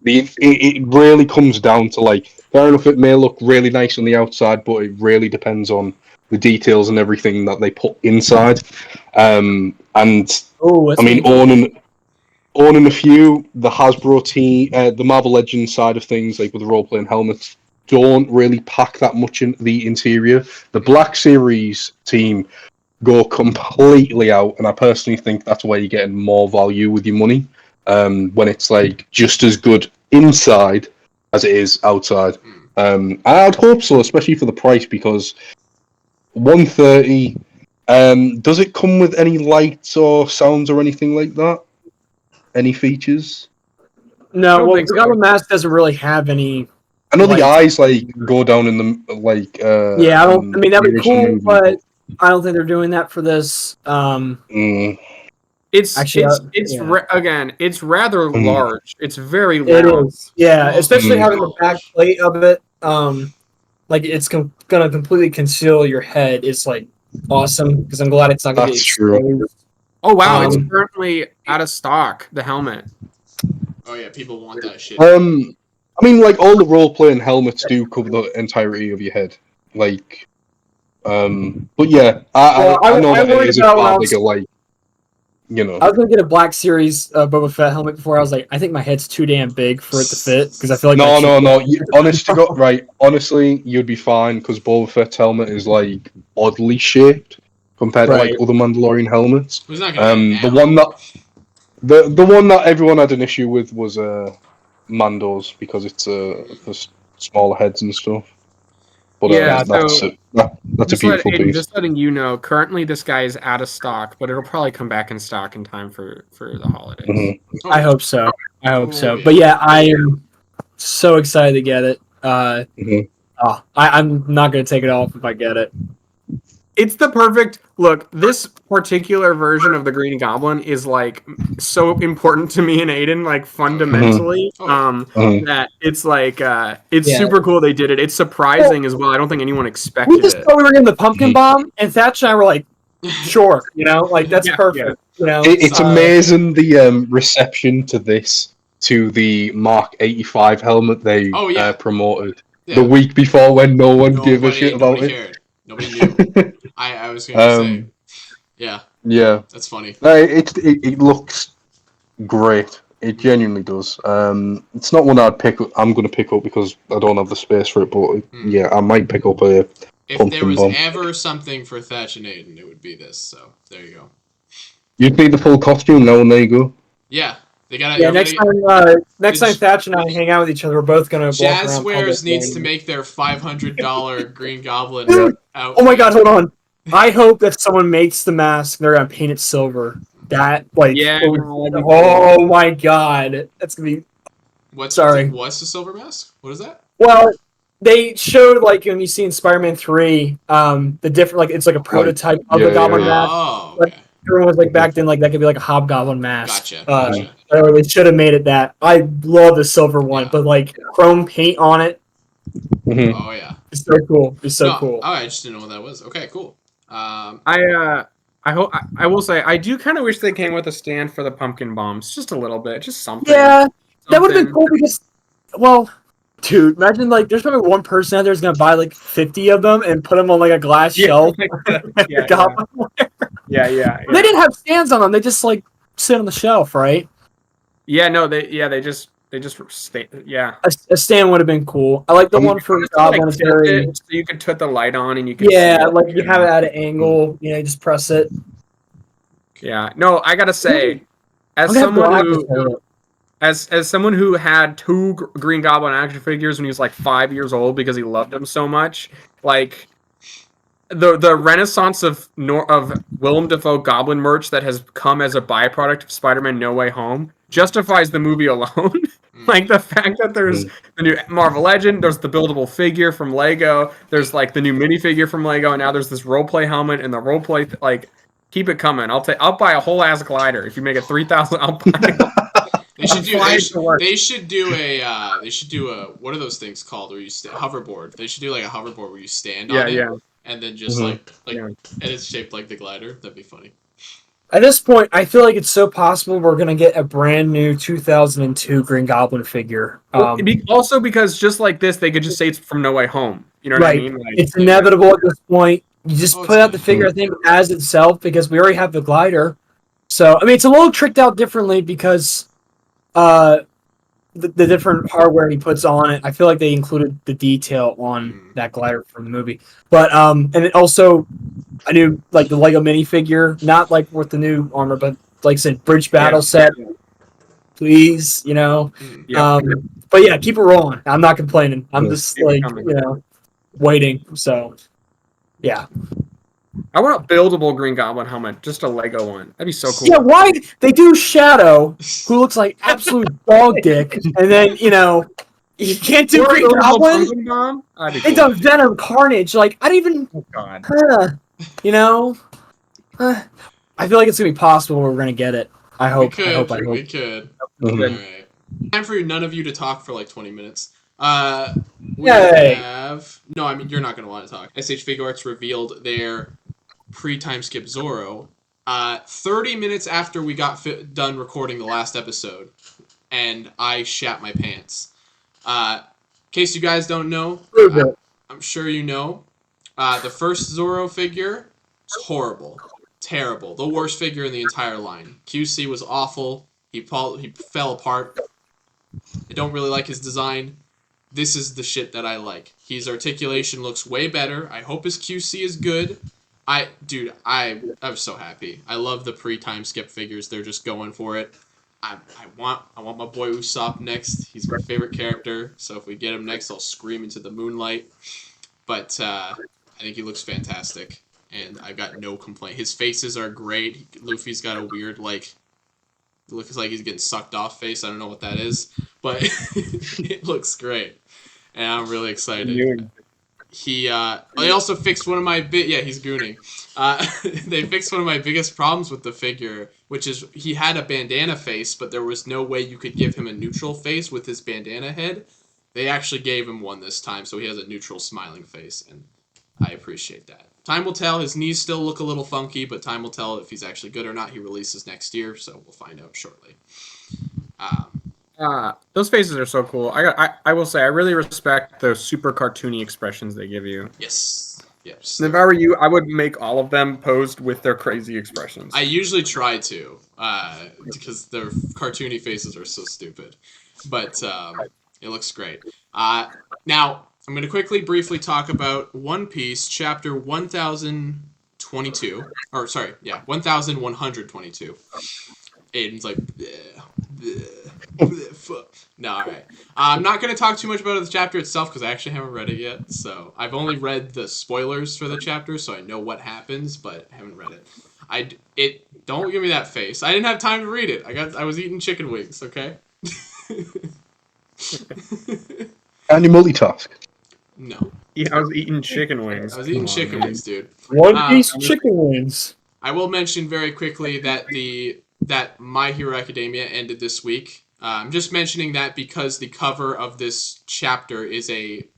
It really comes down to like, fair enough, it may look really nice on the outside, but it really depends on the details and everything that they put inside. Owning a few, the Hasbro team, the Marvel Legends side of things, like with the role-playing helmets, don't really pack that much into the interior. The Black Series team go completely out, and I personally think that's where you're getting more value with your money. When it's like just as good inside as it is outside. I'd hope so, especially for the price, because 130. Does it come with any lights or sounds or anything like that? Any features? No, well, the Goblin Mask doesn't really have any. I know the eyes like go down in the like. Yeah, I mean that'd be cool, movie, but I don't think they're doing that for this. It's actually again, it's rather large. It's very loud. It is, yeah, especially having the back plate of it. Like it's gonna completely conceal your head. It's like awesome because I'm glad it's not gonna be exposed. Oh wow, it's currently out of stock. The helmet. Oh yeah, people want that shit. I mean, like all the role-playing helmets do cover the entirety of your head. Like, but yeah, I know that it is a far bigger, like, you know. I was gonna get a Black Series Boba Fett helmet before. I was like, I think my head's too damn big for it to fit because I feel like no. Honestly, you'd be fine because Boba Fett's helmet is like oddly shaped compared to like other Mandalorian helmets. Who's not gonna the one that everyone had an issue with was Mando's because it's for smaller heads and stuff. But that's a beautiful piece. Just letting you know, currently this guy is out of stock, but it'll probably come back in stock in time for the holidays. Mm-hmm. I hope so. Yeah. But yeah, I am so excited to get it. I'm not going to take it off if I get it. It's the perfect look. This particular version of the Green Goblin is like so important to me and Aiden, like fundamentally. That it's like it's super cool they did it. It's surprising as well. I don't think anyone expected it. We just thought we were getting the pumpkin bomb, and Thatch and I were like, "Sure, like that's perfect." Yeah. It's amazing the reception to this to the Mark 85 helmet they promoted the week before when no one gave a shit about it. Nobody knew. I was going to say, yeah, that's funny. It looks great. It genuinely does. It's not one I'm going to pick up because I don't have the space for it. But yeah, I might pick up a. If there was ever something for Thatch and Aiden, it would be this. So there you go. You'd need the full costume now, and there you go. Yeah. They gotta, next time Thatch and I hang out with each other, we're both gonna. Jazzwares needs to make their $500 Green Goblin out. Oh my god, hold on! I hope that someone makes the mask. They're gonna paint it silver. That oh my god, that's gonna be. What's the silver mask? What is that? Well, they showed like when you see in Spider-Man 3, the different it's like a prototype of the Goblin mask. Oh, okay. Everyone was like back then, like that could be like a Hobgoblin mask. Gotcha. They should have made it that. I love the silver one, but like chrome paint on it. Mm-hmm. Oh yeah, it's so cool. It's so cool. Oh, I just didn't know what that was. Okay, cool. I will say I do kind of wish they came with a stand for the pumpkin bombs, just a little bit, just something. Yeah, that would have been cool because, well, dude, imagine like there's probably one person out there who's gonna buy like 50 of them and put them on like a glass shelf. Yeah. They didn't have stands on them. They just like sit on the shelf, right? Yeah, no, they just stay. Yeah, a stand would have been cool. I like the one for Goblin. So you could put the light on and you can. Yeah, like you have it at an angle. You just press it. Yeah, no, I gotta say, as someone who had 2 Green Goblin action figures when he was like 5 years old because he loved them so much, like. The renaissance of Willem Dafoe Goblin merch that has come as a byproduct of Spider-Man No Way Home justifies the movie alone. Like the fact that there's the new Marvel Legend, there's the buildable figure from Lego, there's like the new minifigure from Lego, and now there's this roleplay helmet and the roleplay keep it coming. I'll buy a whole ass glider if you make it 3,000. I'll buy it. They should do a what are those things called where you hoverboard? They should do like a hoverboard where you stand on it. And then just and it's shaped like the glider. That'd be funny. At this point, I feel like it's so possible we're gonna get a brand new 2002 Green Goblin figure. Also, because just like this, they could just say it's from No Way Home. You know what I mean? Like, it's inevitable at this point. You just put out the figure, I think, as itself because we already have the glider. So I mean, it's a little tricked out differently because the different hardware he puts on it. I feel like they included the detail on that glider from the movie. But and it also a new like the Lego minifigure, not like with the new armor, but like I said, bridge battle set. Please, but yeah, keep it rolling. I'm not complaining. I'm just like waiting. So yeah. I want a buildable Green Goblin helmet, just a Lego one. That'd be so cool. Yeah, why they do Shadow, who looks like absolute dog dick, and then you can't do Green Goblin. They done Venom Carnage. Like I don't even. Oh God. I feel like it's gonna be possible we're gonna get it. I hope. We hope. could. All right. Time for none of you to talk for like 20 minutes. We have... No, I mean, you're not going to want to talk. SH Figure Arts revealed their pre-time skip Zorro 30 minutes after we got done recording the last episode. And I shat my pants. In case you guys don't know, I'm sure you know, the first Zorro figure was horrible. Terrible. The worst figure in the entire line. QC was awful. He fell apart. I don't really like his design. This is the shit that I like. His articulation looks way better. I hope his QC is good. I'm so happy. I love the pre-time skip figures. They're just going for it. I want my boy Usopp next. He's my favorite character. So if we get him next, I'll scream into the moonlight. But I think he looks fantastic. And I've got no complaint. His faces are great. Luffy's got a weird, it looks like he's getting sucked off face. I don't know what that is. But it looks great. And I'm really excited. They also fixed one of my he's gooning. They fixed one of my biggest problems with the figure, which is he had a bandana face, but there was no way you could give him a neutral face with his bandana head. They actually gave him one this time, so he has a neutral smiling face, and I appreciate that. Time will tell. His knees still look a little funky, but time will tell if he's actually good or not. He releases next year, so we'll find out shortly. Those faces are so cool. I will say I really respect those super cartoony expressions they give you. Yes. If I were you, I would make all of them posed with their crazy expressions. I usually try to, because their cartoony faces are so stupid. But it looks great. Now, I'm going to briefly talk about One Piece, chapter 1022. 1122. Aiden's like, no, alright. I'm not going to talk too much about the chapter itself because I actually haven't read it yet. So I've only read the spoilers for the chapter, so I know what happens, but I haven't read it. Don't give me that face. I didn't have time to read it. I was eating chicken wings, okay? And you multitask. No. Yeah, I was eating chicken wings. I was eating chicken wings, dude. One Piece chicken wings. I will mention very quickly that My Hero Academia ended this week. I'm just mentioning that because the cover of this chapter is a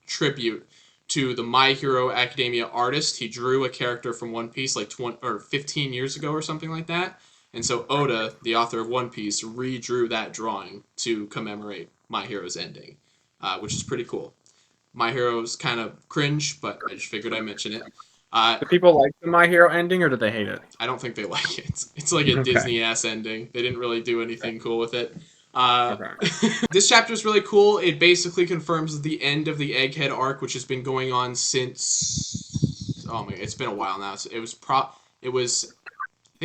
tribute to the My Hero Academia artist. He drew a character from One Piece 15 years ago or something like that. And so Oda, the author of One Piece, redrew that drawing to commemorate My Hero's ending, which is pretty cool. My Hero's kind of cringe, but I just figured I'd mention it. Do people like the My Hero ending, or do they hate it? I don't think they like it. It's like a Disney-ass ending. They didn't really do anything cool with it. This chapter is really cool. It basically confirms the end of the Egghead arc, which has been going on since... Oh my, it's been a while now. I think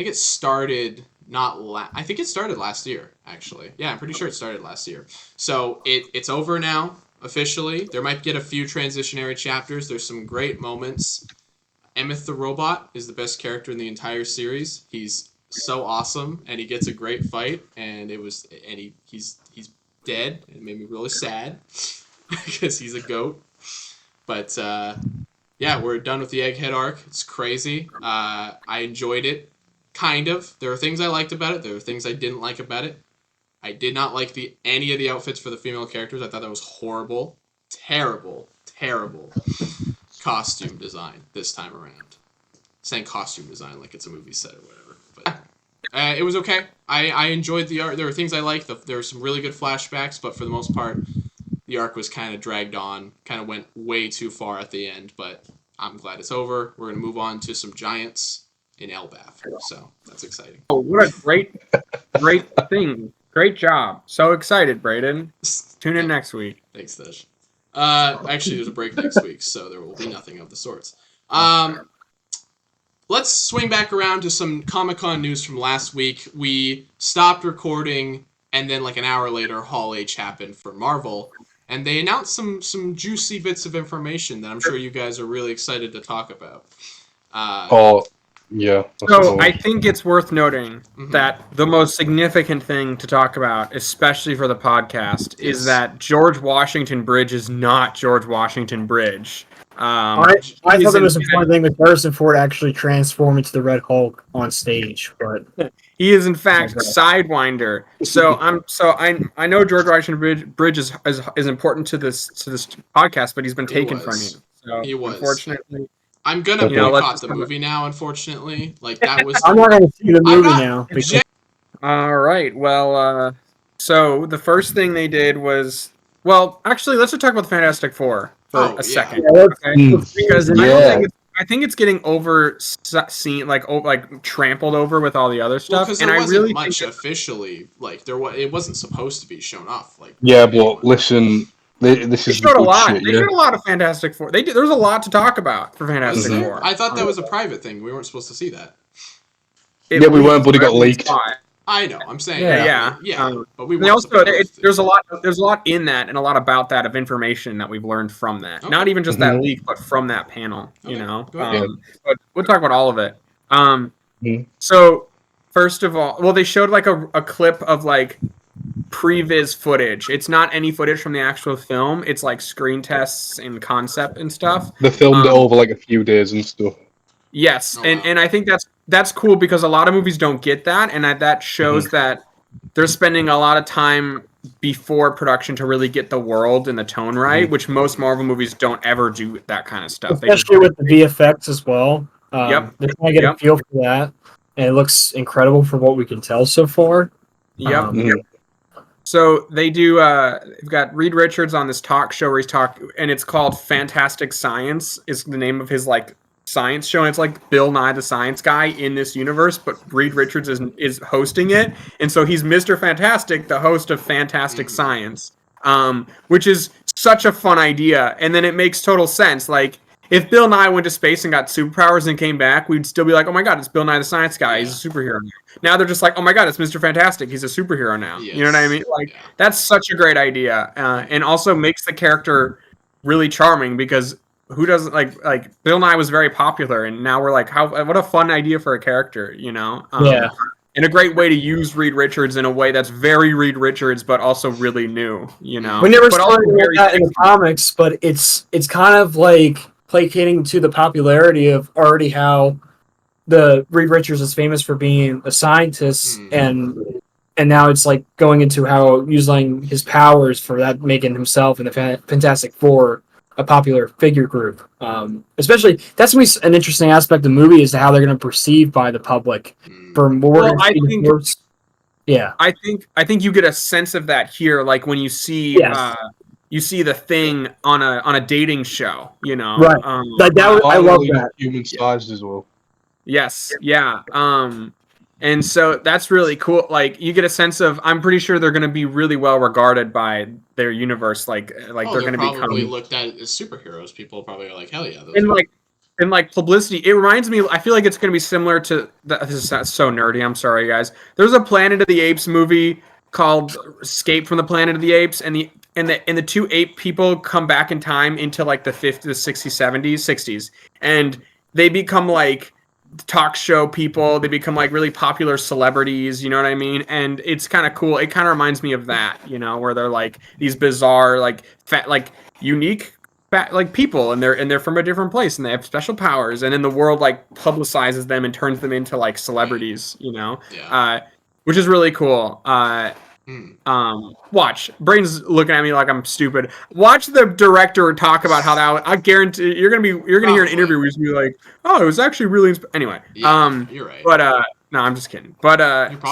it started I think it started last year, actually. Yeah, I'm pretty sure it started last year. So it's over now, officially. There might get a few transitionary chapters. There's some great moments. Emmeth the Robot is the best character in the entire series. He's so awesome, and he gets a great fight, and he's dead. It made me really sad because he's a goat. But yeah, we're done with the Egghead arc. It's crazy. I enjoyed it, kind of. There are things I liked about it. There are things I didn't like about it. I did not like any of the outfits for the female characters. I thought that was horrible, terrible costume design this time around. Saying costume design like it's a movie set or whatever, but it was okay. I enjoyed the art. There were things I liked. There were some really good flashbacks, but for the most part, the arc was kind of dragged on. Kind of went way too far at the end, but I'm glad it's over. We're gonna move on to some giants in Elbaf, so that's exciting. Oh, what a great thing! Great job. So excited, Brayden. Tune in next week. Thanks, Tish. Actually, there's a break next week, so there will be nothing of the sorts. let's swing back around to some Comic-Con news from last week. We stopped recording, and then like an hour later, Hall H happened for Marvel, and they announced some juicy bits of information that I'm sure you guys are really excited to talk about. Yeah. So I think it's worth noting that the most significant thing to talk about, especially for the podcast, is that George Washington Bridge is not George Washington Bridge. I thought the most important thing was Harrison Ford actually transform into the Red Hulk on stage, but he is in fact Sidewinder. So I know George Washington Bridge is important to this podcast, but he's been taken from you. So he was. Unfortunately. I'm gonna boycott the movie now, unfortunately. Like that was. I'm not gonna see the movie now. Because... All right. Well, so the first thing they did was, well, actually, let's just talk about the Fantastic Four for a second, because I think it's getting trampled over with all the other stuff, and I really much officially it wasn't supposed to be shown off. But listen. This they is showed a lot. Shit, they showed a lot of Fantastic Four. There's a lot to talk about for Fantastic Four. I thought that was a private thing. We weren't supposed to see that. We weren't, but it got leaked. I know. I'm saying. Yeah. But we also there's a lot in that and a lot about that of information that we've learned from that. Okay. Not even just that leak, but from that panel. Okay. You know. But we'll talk about all of it. So first of all, they showed like a clip of like previs footage. It's not any footage from the actual film. It's like screen tests and concept and stuff. They filmed it over like a few days and stuff. Yes, and I think that's cool because a lot of movies don't get that, and that shows that they're spending a lot of time before production to really get the world and the tone right, which most Marvel movies don't ever do that kind of stuff. Especially with the VFX as well. They're trying to get a feel for that, and it looks incredible for what we can tell so far. So they do. They've got Reed Richards on this talk show where he's talking, and it's called Fantastic Science. Is the name of his like science show. And it's like Bill Nye the Science Guy in this universe, but Reed Richards is hosting it, and so he's Mr. Fantastic, the host of Fantastic Science, which is such a fun idea. And then it makes total sense. Like if Bill Nye went to space and got superpowers and came back, we'd still be like, oh my god, it's Bill Nye the Science Guy. He's a superhero. Now they're just like, oh my god, it's Mr. Fantastic. He's a superhero now. Yes. You know what I mean? Like that's such a great idea, and also makes the character really charming because who doesn't like Bill Nye was very popular, and now we're like, what a fun idea for a character, you know? And a great way to use Reed Richards in a way that's very Reed Richards, but also really new, you know? We never saw that in the comics, but it's kind of like placating to the popularity of already how the Reed Richards is famous for being a scientist, and now it's like going into how using his powers for that, making himself and the Fantastic Four a popular figure group. Especially that's gonna be an interesting aspect of the movie is how they're going to perceive by the public. I think you get a sense of that here, like when you see the Thing on a dating show, you know. Right. I love that. Human sized as well. Yes. Yeah. And so that's really cool. Like you get a sense of, I'm pretty sure they're going to be really well regarded by their universe. Like they're going to become looked at as superheroes. People probably are like, hell yeah. And like publicity, it reminds me. I feel like it's going to be similar to. This is so nerdy. I'm sorry, guys. There's a Planet of the Apes movie called Escape from the Planet of the Apes, and the two ape people come back in time into like the 50s, the 60s, 70s, 60s, and they become like talk show people. They become like really popular celebrities, you know what I mean? And it's kind of cool. It kind of reminds me of that, you know, where they're like these bizarre, like fat, like unique like people, and they're from a different place and they have special powers, and then the world like publicizes them and turns them into like celebrities, you know? Which is really cool. Watch. Brain's looking at me like I'm stupid. Watch the director talk about how that. I guarantee you're gonna hear an interview where he's gonna be like, "Oh, it was actually really." Anyway. You're right. But no, I'm just kidding. But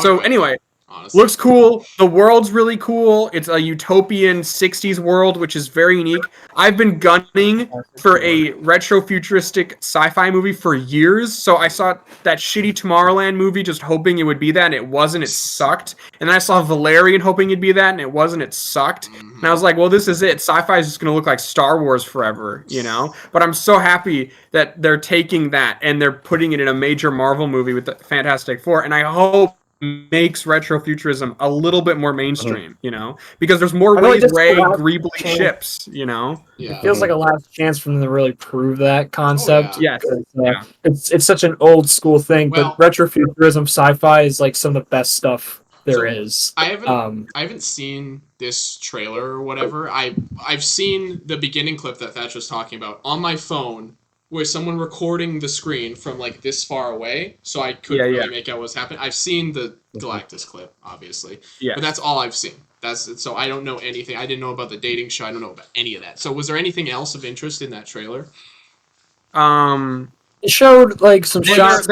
so anyway, honestly. Looks cool. The world's really cool. It's a utopian 60s world, which is very unique. I've been gunning for a retro-futuristic sci-fi movie for years. So I saw that shitty Tomorrowland movie just hoping it would be that, and it wasn't. It sucked. And then I saw Valerian hoping it'd be that, and it wasn't. It sucked. And I was like, well, this is it. Sci-fi is just going to look like Star Wars forever, you know? But I'm so happy that they're taking that and they're putting it in a major Marvel movie with the Fantastic Four. And I hope makes retrofuturism a little bit more mainstream, you know, because there's more Ray Greebly ships, you know. It feels like a last chance for them to really prove that concept. Oh, yeah. It's such an old school thing, but retrofuturism sci-fi is like some of the best stuff there is. I haven't seen this trailer or whatever. I've seen the beginning clip that Thatch was talking about on my phone, where someone recording the screen from like this far away, so I couldn't really make out what's happening. I've seen the Galactus clip, obviously, but that's all I've seen. So I don't know anything. I didn't know about the dating show. I don't know about any of that. So was there anything else of interest in that trailer? It showed like some shots.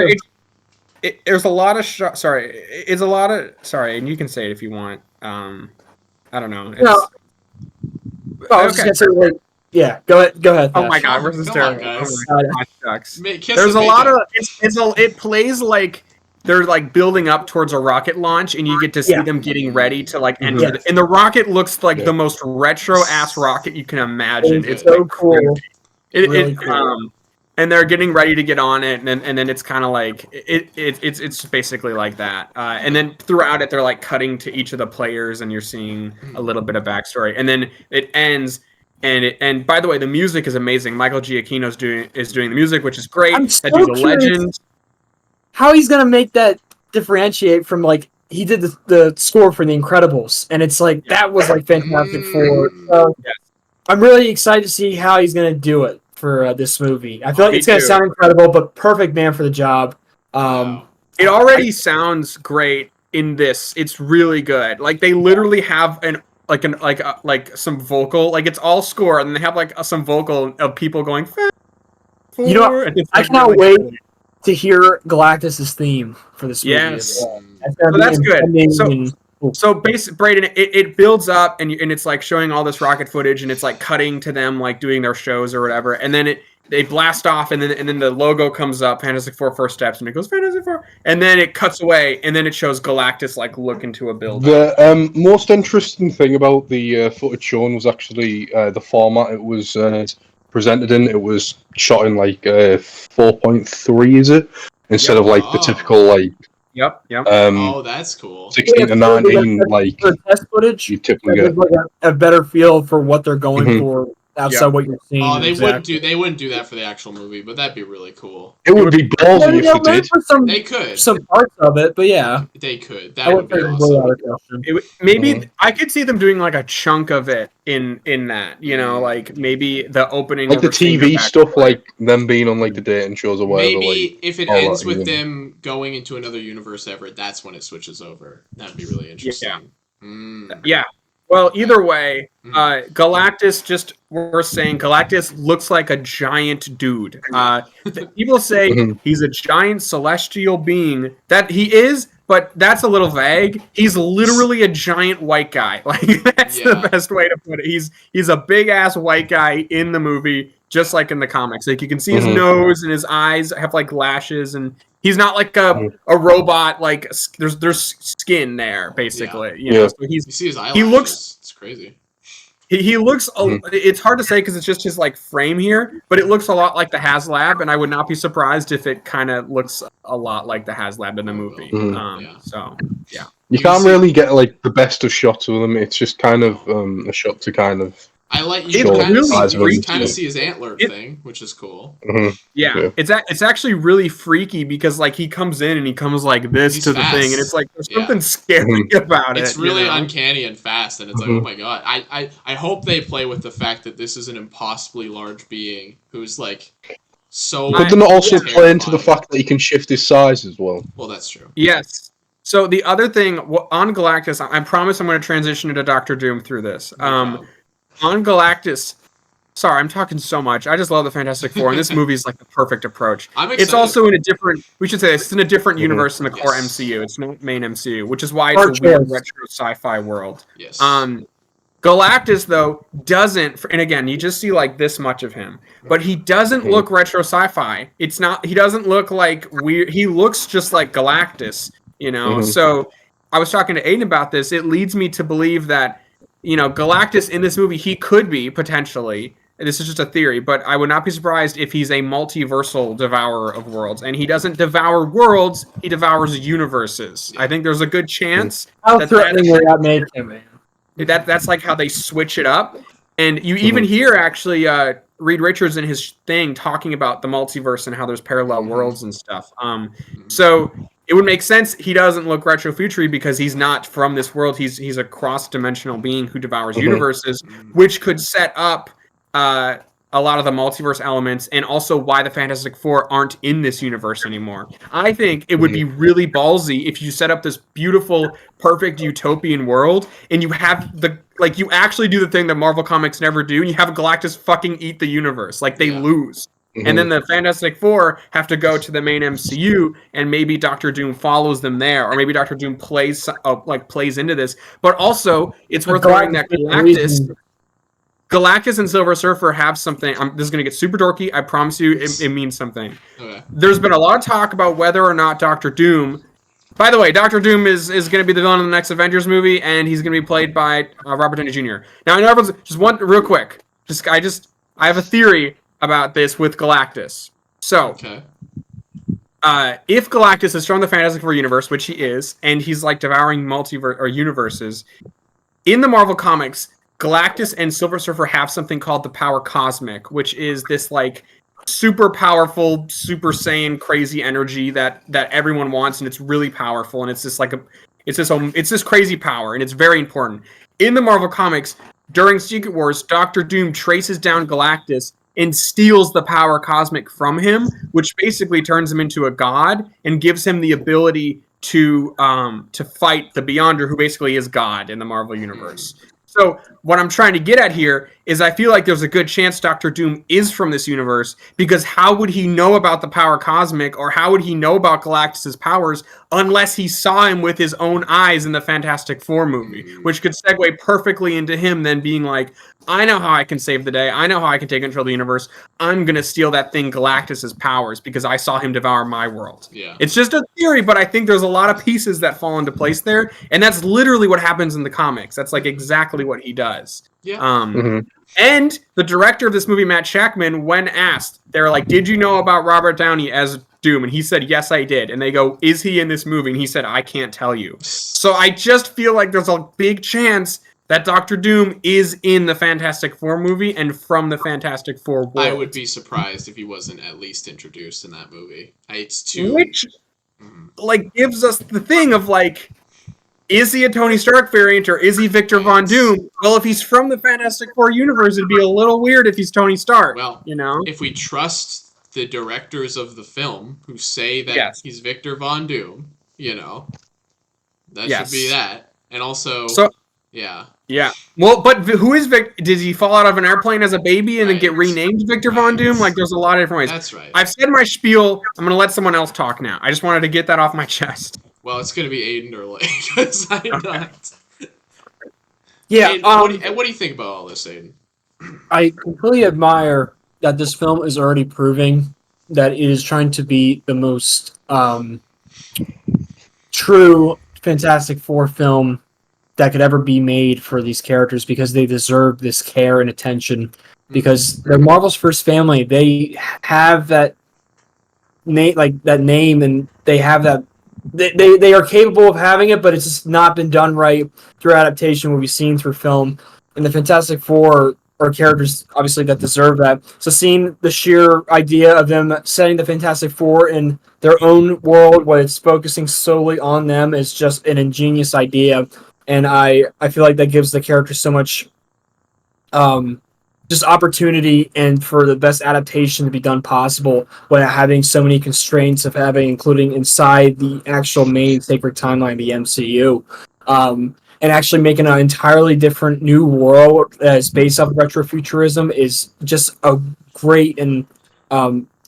There's a lot of shots. Sorry, it's a lot of. Sorry, and you can say it if you want. I don't know. I was just gonna say, like, yeah, go ahead. Oh my God, where's this terrible? Shucks. There's a lot of it plays like they're like building up towards a rocket launch, and you get to see them getting ready to like enter. And the rocket looks like the most retro ass rocket you can imagine. It's so cool. Really cool. And they're getting ready to get on it, and then it's kind of like it's basically like that. And then throughout it, they're like cutting to each of the players, and you're seeing a little bit of backstory, and then it ends. And by the way, the music is amazing. Michael Giacchino is doing the music, which is great. That dude's a legend. How he's gonna make that differentiate from like he did the score for The Incredibles, and it's like that was like Fantastic Four. So I'm really excited to see how he's gonna do it for this movie. I feel like it's gonna sound incredible, but perfect man for the job. It already sounds great in this. It's really good. Like they literally have some vocal, like it's all score, and they have like some vocal of people going. You know, I cannot wait to hear Galactus' theme for this movie. Yes, so that's good. So basically, Brayden, it builds up, and it's like showing all this rocket footage, and it's like cutting to them like doing their shows or whatever, and then they blast off, and then the logo comes up, Fantastic Four First Steps, and it goes Fantastic Four, and then it cuts away, and then it shows Galactus like look into a building. The most interesting thing about the footage shown was actually the format it was presented in. It was shot in like 4.3, is it? Instead of like the typical like. Yep. That's cool. 16 to 19, like test footage. You typically get like a better feel for what they're going for outside what you're seeing. Oh, they wouldn't do that for the actual movie, but that'd be really cool. It would be ballsy if they did. They could. Some parts of it, but yeah. They could. That would be awesome. Maybe I could see them doing like a chunk of it in that, you know, like maybe the opening, like the TV stuff, like them being on like the dating shows or whatever. Maybe if it ends with them going into another universe ever, that's when it switches over. That'd be really interesting. Yeah. Well, either way, Galactus, we're saying Galactus looks like a giant dude. People say he's a giant celestial being. That he is, but that's a little vague. He's literally a giant white guy. Like that's the best way to put it. He's a big ass white guy in the movie, just like in the comics. Like you can see his nose and his eyes have like lashes, and he's not like a robot. Like there's skin there, basically. You know, so you see his eyelashes. He looks. It's crazy. He looks. It's hard to say because it's just his like frame here, but it looks a lot like the HasLab, and I would not be surprised if it kind of looks a lot like the HasLab in the movie. So yeah, you can't really get like the best of shots of them. It's just kind of a shot to kind of. I like you kind of see his antler thing, which is cool. Yeah, it's actually really freaky because like he comes in and he comes like this to the thing, and it's like there's something scary about it. It's really uncanny and fast, and it's like, oh my god. I hope they play with the fact that this is an impossibly large being who's like so. But then also play into the fact that he can shift his size as well. Well, that's true. Yes. So the other thing on Galactus, I promise I'm going to transition into Doctor Doom through this. On Galactus, Sorry, I'm talking so much. I just love the Fantastic Four, and this movie is like the perfect approach. I'm excited. It's also in a different. We should say this, it's in a different universe than the core MCU. It's not main MCU, which is why it's a weird retro sci-fi world. Yes. Galactus though doesn't, and again, you just see like this much of him, but he doesn't look retro sci-fi. It's not. He doesn't look like weird. He looks just like Galactus, you know. So I was talking to Aiden about this. It leads me to believe that, you know, Galactus in this movie, he could be potentially. This is just a theory, but I would not be surprised if he's a multiversal devourer of worlds. And he doesn't devour worlds, he devours universes. I think there's a good chance that's like how they switch it up. And you even hear actually Reed Richards in his thing talking about the multiverse and how there's parallel worlds and stuff. So it would make sense he doesn't look retro-futury because he's not from this world. He's a cross-dimensional being who devours universes, which could set up a lot of the multiverse elements, and also why the Fantastic Four aren't in this universe anymore. I think it would be really ballsy if you set up this beautiful, perfect utopian world, and you have you actually do the thing that Marvel Comics never do, and you have Galactus fucking eat the universe. Like, they lose. And then the Fantastic Four have to go to the main MCU, and maybe Doctor Doom follows them there, or maybe Doctor Doom plays into this. But also, it's worth noting that Galactus and Silver Surfer have something. This is going to get super dorky. I promise you it means something. Okay. There's been a lot of talk about whether or not Doctor Doom... By the way, Doctor Doom is going to be the villain in the next Avengers movie, and he's going to be played by Robert Downey Jr. Now, I know everyone's... Just one... Real quick. I have a theory about this with Galactus. So... Okay. If Galactus is from the Fantastic Four universe, which he is, and he's like devouring multiverse or universes, in the Marvel Comics... Galactus and Silver Surfer have something called the Power Cosmic, which is this like super powerful, Super Saiyan crazy energy that everyone wants, and it's really powerful, and it's this crazy power, and it's very important. In the Marvel Comics, during Secret Wars, Doctor Doom traces down Galactus and steals the Power Cosmic from him, which basically turns him into a god and gives him the ability to fight the Beyonder, who basically is God in the Marvel Universe. So what I'm trying to get at here is I feel like there's a good chance Doctor Doom is from this universe, because how would he know about the Power Cosmic, or how would he know about Galactus's powers unless he saw him with his own eyes in the Fantastic Four movie, which could segue perfectly into him then being like, I know how I can save the day. I know how I can take control of the universe. I'm going to steal that thing, Galactus's powers, because I saw him devour my world. Yeah. It's just a theory, but I think there's a lot of pieces that fall into place there. And that's literally what happens in the comics. That's like exactly what he does. Yeah. And the director of this movie, Matt Shakman, when asked, they were like, did you know about Robert Downey as Doom? And he said, yes, I did. And they go, is he in this movie? And he said, I can't tell you. So I just feel like there's a big chance that Doctor Doom is in the Fantastic Four movie and from the Fantastic Four world. I would be surprised if he wasn't at least introduced in that movie. It's too... Which, gives us the thing of, is he a Tony Stark variant, or is he Victor Von Doom? Well, if he's from the Fantastic Four universe, it'd be a little weird if he's Tony Stark. Well, if we trust the directors of the film who say that he's Victor Von Doom, that should be that. And also, yeah. Well, but who is Victor? Did he fall out of an airplane as a baby and then get renamed Victor Von Doom? There's a lot of different ways. That's right. I've said my spiel. I'm going to let someone else talk now. I just wanted to get that off my chest. Well, it's going to be Aiden or Lane, because I'm not. Yeah. Aiden, what do you think about all this, Aiden? I completely admire that this film is already proving that it is trying to be the most true Fantastic Four film that could ever be made for these characters, because they deserve this care and attention. Because they're Marvel's first family. They have that name, and they have that. They are capable of having it, but it's just not been done right through adaptation, what we've seen through film. And the Fantastic Four are characters, obviously, that deserve that. So seeing the sheer idea of them setting the Fantastic Four in their own world, where it's focusing solely on them, is just an ingenious idea. And I feel like that gives the characters so much just opportunity, and for the best adaptation to be done possible, without having so many constraints including inside the actual main sacred timeline, the MCU. and actually making an entirely different new world that's based off retrofuturism is just a great and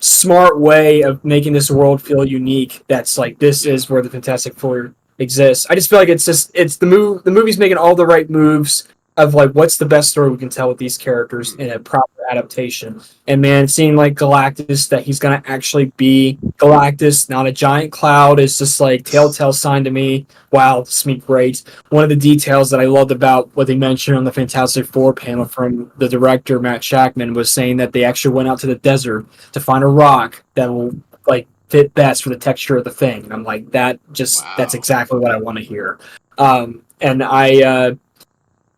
smart way of making this world feel unique. That's like, this is where the Fantastic Four exists. I just feel like it's the movie's making all the right moves of like, what's the best story we can tell with these characters in a proper adaptation. And man, seeing like Galactus, that he's gonna actually be Galactus, not a giant cloud, is just like telltale sign to me. Wow, this is great. One of the details that I loved about what they mentioned on the Fantastic Four panel from the director Matt Shackman was saying that they actually went out to the desert to find a rock that will like fit best for the texture of the thing. And I'm like, that's exactly what I want to hear. And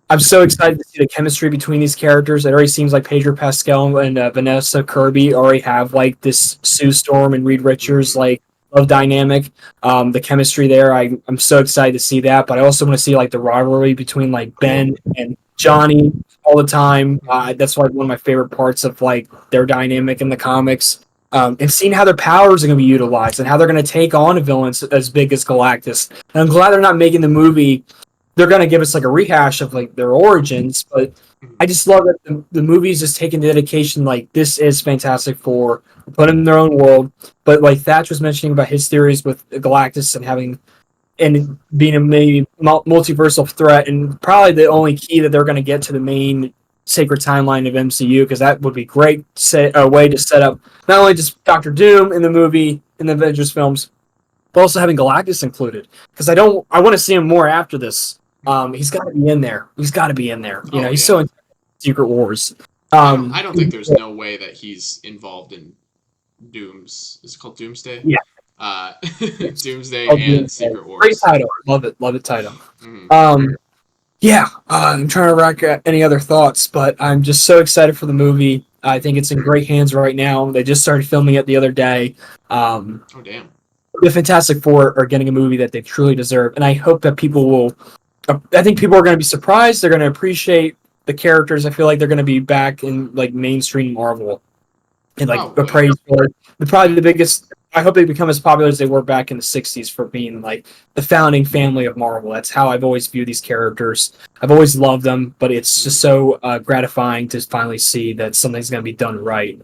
I'm so excited to see the chemistry between these characters. It already seems like Pedro Pascal and Vanessa Kirby already have like this Sue Storm and Reed Richards like love dynamic. The chemistry there, I'm so excited to see that. But I also want to see like the rivalry between like Ben and Johnny all the time. That's like one of my favorite parts of like their dynamic in the comics. And seeing how their powers are going to be utilized and how they're going to take on a villain as big as Galactus. And I'm glad they're not making the movie. They're going to give us like a rehash of like their origins, but I just love that the movie's just taking dedication. Like, this is Fantastic Four, put them in their own world. But like Thatch was mentioning about his theories with Galactus and being a maybe multiversal threat, and probably the only key that they're going to get to the main sacred timeline of MCU, because that would be great way to set up not only just Doctor Doom in the movie in the Avengers films, but also having Galactus included. Because I want to see him more after this. He's got to be in there. He's so in Secret Wars. I don't think there's no way that he's involved in Is it called Doomsday? Yeah. Doomsday and Secret Wars. Great title. Love it title. Mm-hmm. I'm trying to rack any other thoughts, but I'm just so excited for the movie. I think it's in great hands right now. They just started filming it the other day. Oh, damn. The Fantastic Four are getting a movie that they truly deserve, and I hope that people will. I think people are going to be surprised. They're going to appreciate the characters. I feel like they're going to be back in like mainstream Marvel, and like appraised for it. Probably the biggest. I hope they become as popular as they were back in the '60s for being like the founding family of Marvel. That's how I've always viewed these characters. I've always loved them, but it's just so gratifying to finally see that something's going to be done right.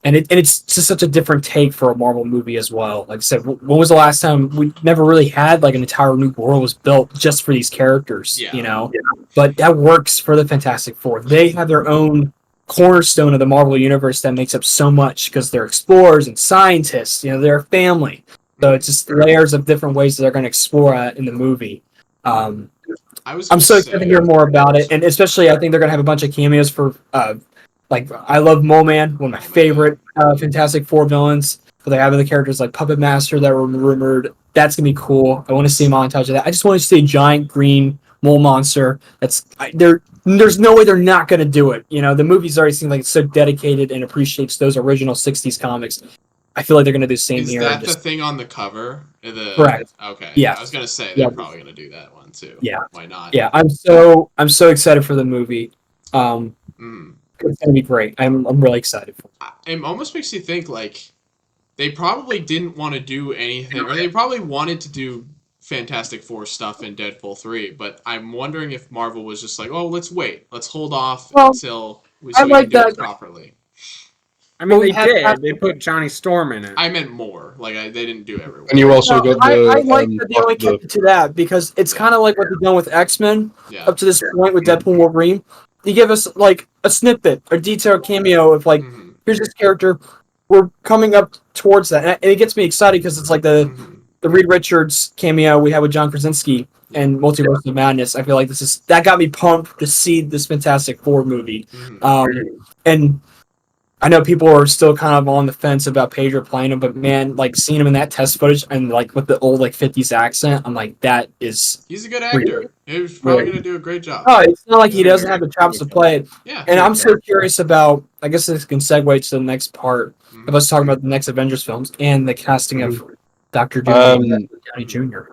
And it's just such a different take for a Marvel movie as well. Like I said, when was the last time we never really had like an entire new world was built just for these characters, you know? Yeah. But that works for the Fantastic Four. They have their own cornerstone of the Marvel universe that makes up so much because they're explorers and scientists, they're a family. So it's just layers of different ways that they're going to explore in the movie. I'm so excited to hear more about it. And especially I think they're going to have a bunch of cameos for like, I love Mole Man, one of my favorite Fantastic Four villains. But they have other characters like Puppet Master that were rumored. That's going to be cool. I want to see a montage of that. I just want to see a giant green mole monster. There's no way they're not going to do it. The movie's already seemed like it's so dedicated and appreciates those original 60s comics. I feel like they're going to do the same here. Is that the thing on the cover? Correct. Okay. Yeah. I was going to say, they're probably going to do that one too. Yeah. Why not? Yeah, I'm so excited for the movie. It's going to be great. I'm really excited for it. It almost makes you think, like, they probably didn't want to do anything, or they probably wanted to do Fantastic Four stuff in Deadpool 3, but I'm wondering if Marvel was just like, oh, let's wait. Let's hold off until we can do it properly. I mean, they did. They put Johnny Storm in it. I meant more. Like, they didn't do everyone. And you also got I like that they only kept it to that, because it's kind of like what they've done with X-Men up to this point with Deadpool and Wolverine. They give us, like, a snippet, a detailed cameo of, like, here's this character. We're coming up towards that. And it gets me excited because it's like the Reed Richards cameo we had with John Krasinski and Multiverse of Madness. I feel like that got me pumped to see this Fantastic Four movie. And I know people are still kind of on the fence about Pedro playing him, but man, like seeing him in that test footage and like with the old like 50s accent, I'm like, that is. He's a good actor. He's probably going to do a great job. Oh, it's not like he doesn't have the chops to play it. Yeah. And I'm so curious about, I guess this can segue to the next part of us talking about the next Avengers films and the casting of Dr. Doom and Downey Jr.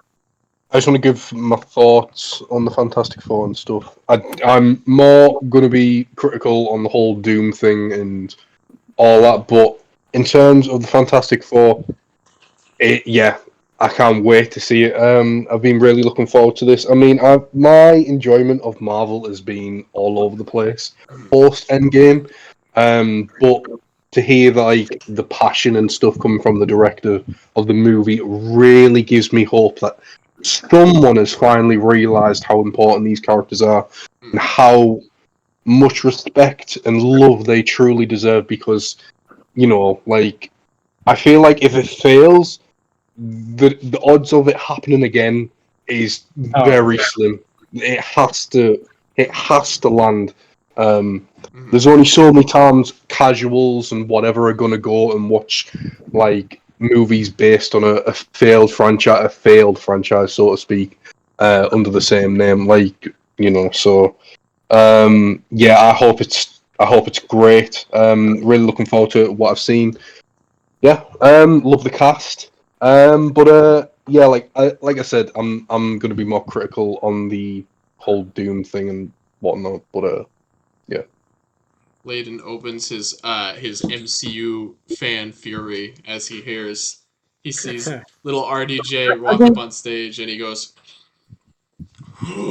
I just want to give my thoughts on the Fantastic Four and stuff. I'm more going to be critical on the whole Doom thing and all that, but in terms of the Fantastic Four, I I can't wait to see it. I've been really looking forward to this. I mean, my enjoyment of Marvel has been all over the place post Endgame, but to hear like the passion and stuff coming from the director of the movie really gives me hope that someone has finally realized how important these characters are and how much respect and love they truly deserve. Because like I feel like if it fails, the odds of it happening again is very slim. It has to land. There's only so many times casuals and whatever are gonna go and watch like movies based on a failed franchise, so to speak, under the same name. Like so. Yeah, I hope it's great. Really looking forward to what I've seen. Yeah, love the cast. Yeah, like I said, I'm gonna be more critical on the whole Doom thing and whatnot. Yeah. Layden opens his MCU fan fury as he sees little RDJ walk up on stage and he goes.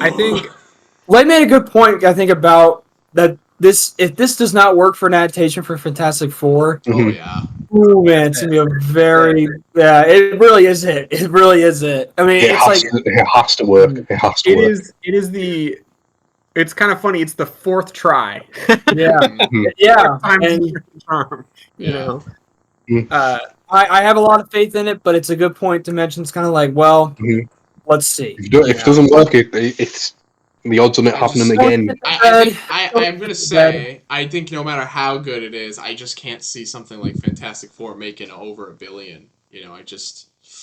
I think Layden made a good point. I think about that. If this does not work for an adaptation for Fantastic Four, oh yeah. Oh man, it's gonna be a very It really is it. It really is it. I mean, it has to work. It has to work. It is the. It's kind of funny. It's the fourth try. Yeah, yeah. I have a lot of faith in it, but it's a good point to mention. It's kind of like, well, let's see. If it doesn't work, it's the odds on it happening again. I'm gonna say, I think no matter how good it is, I just can't see something like Fantastic Four making over $1 billion.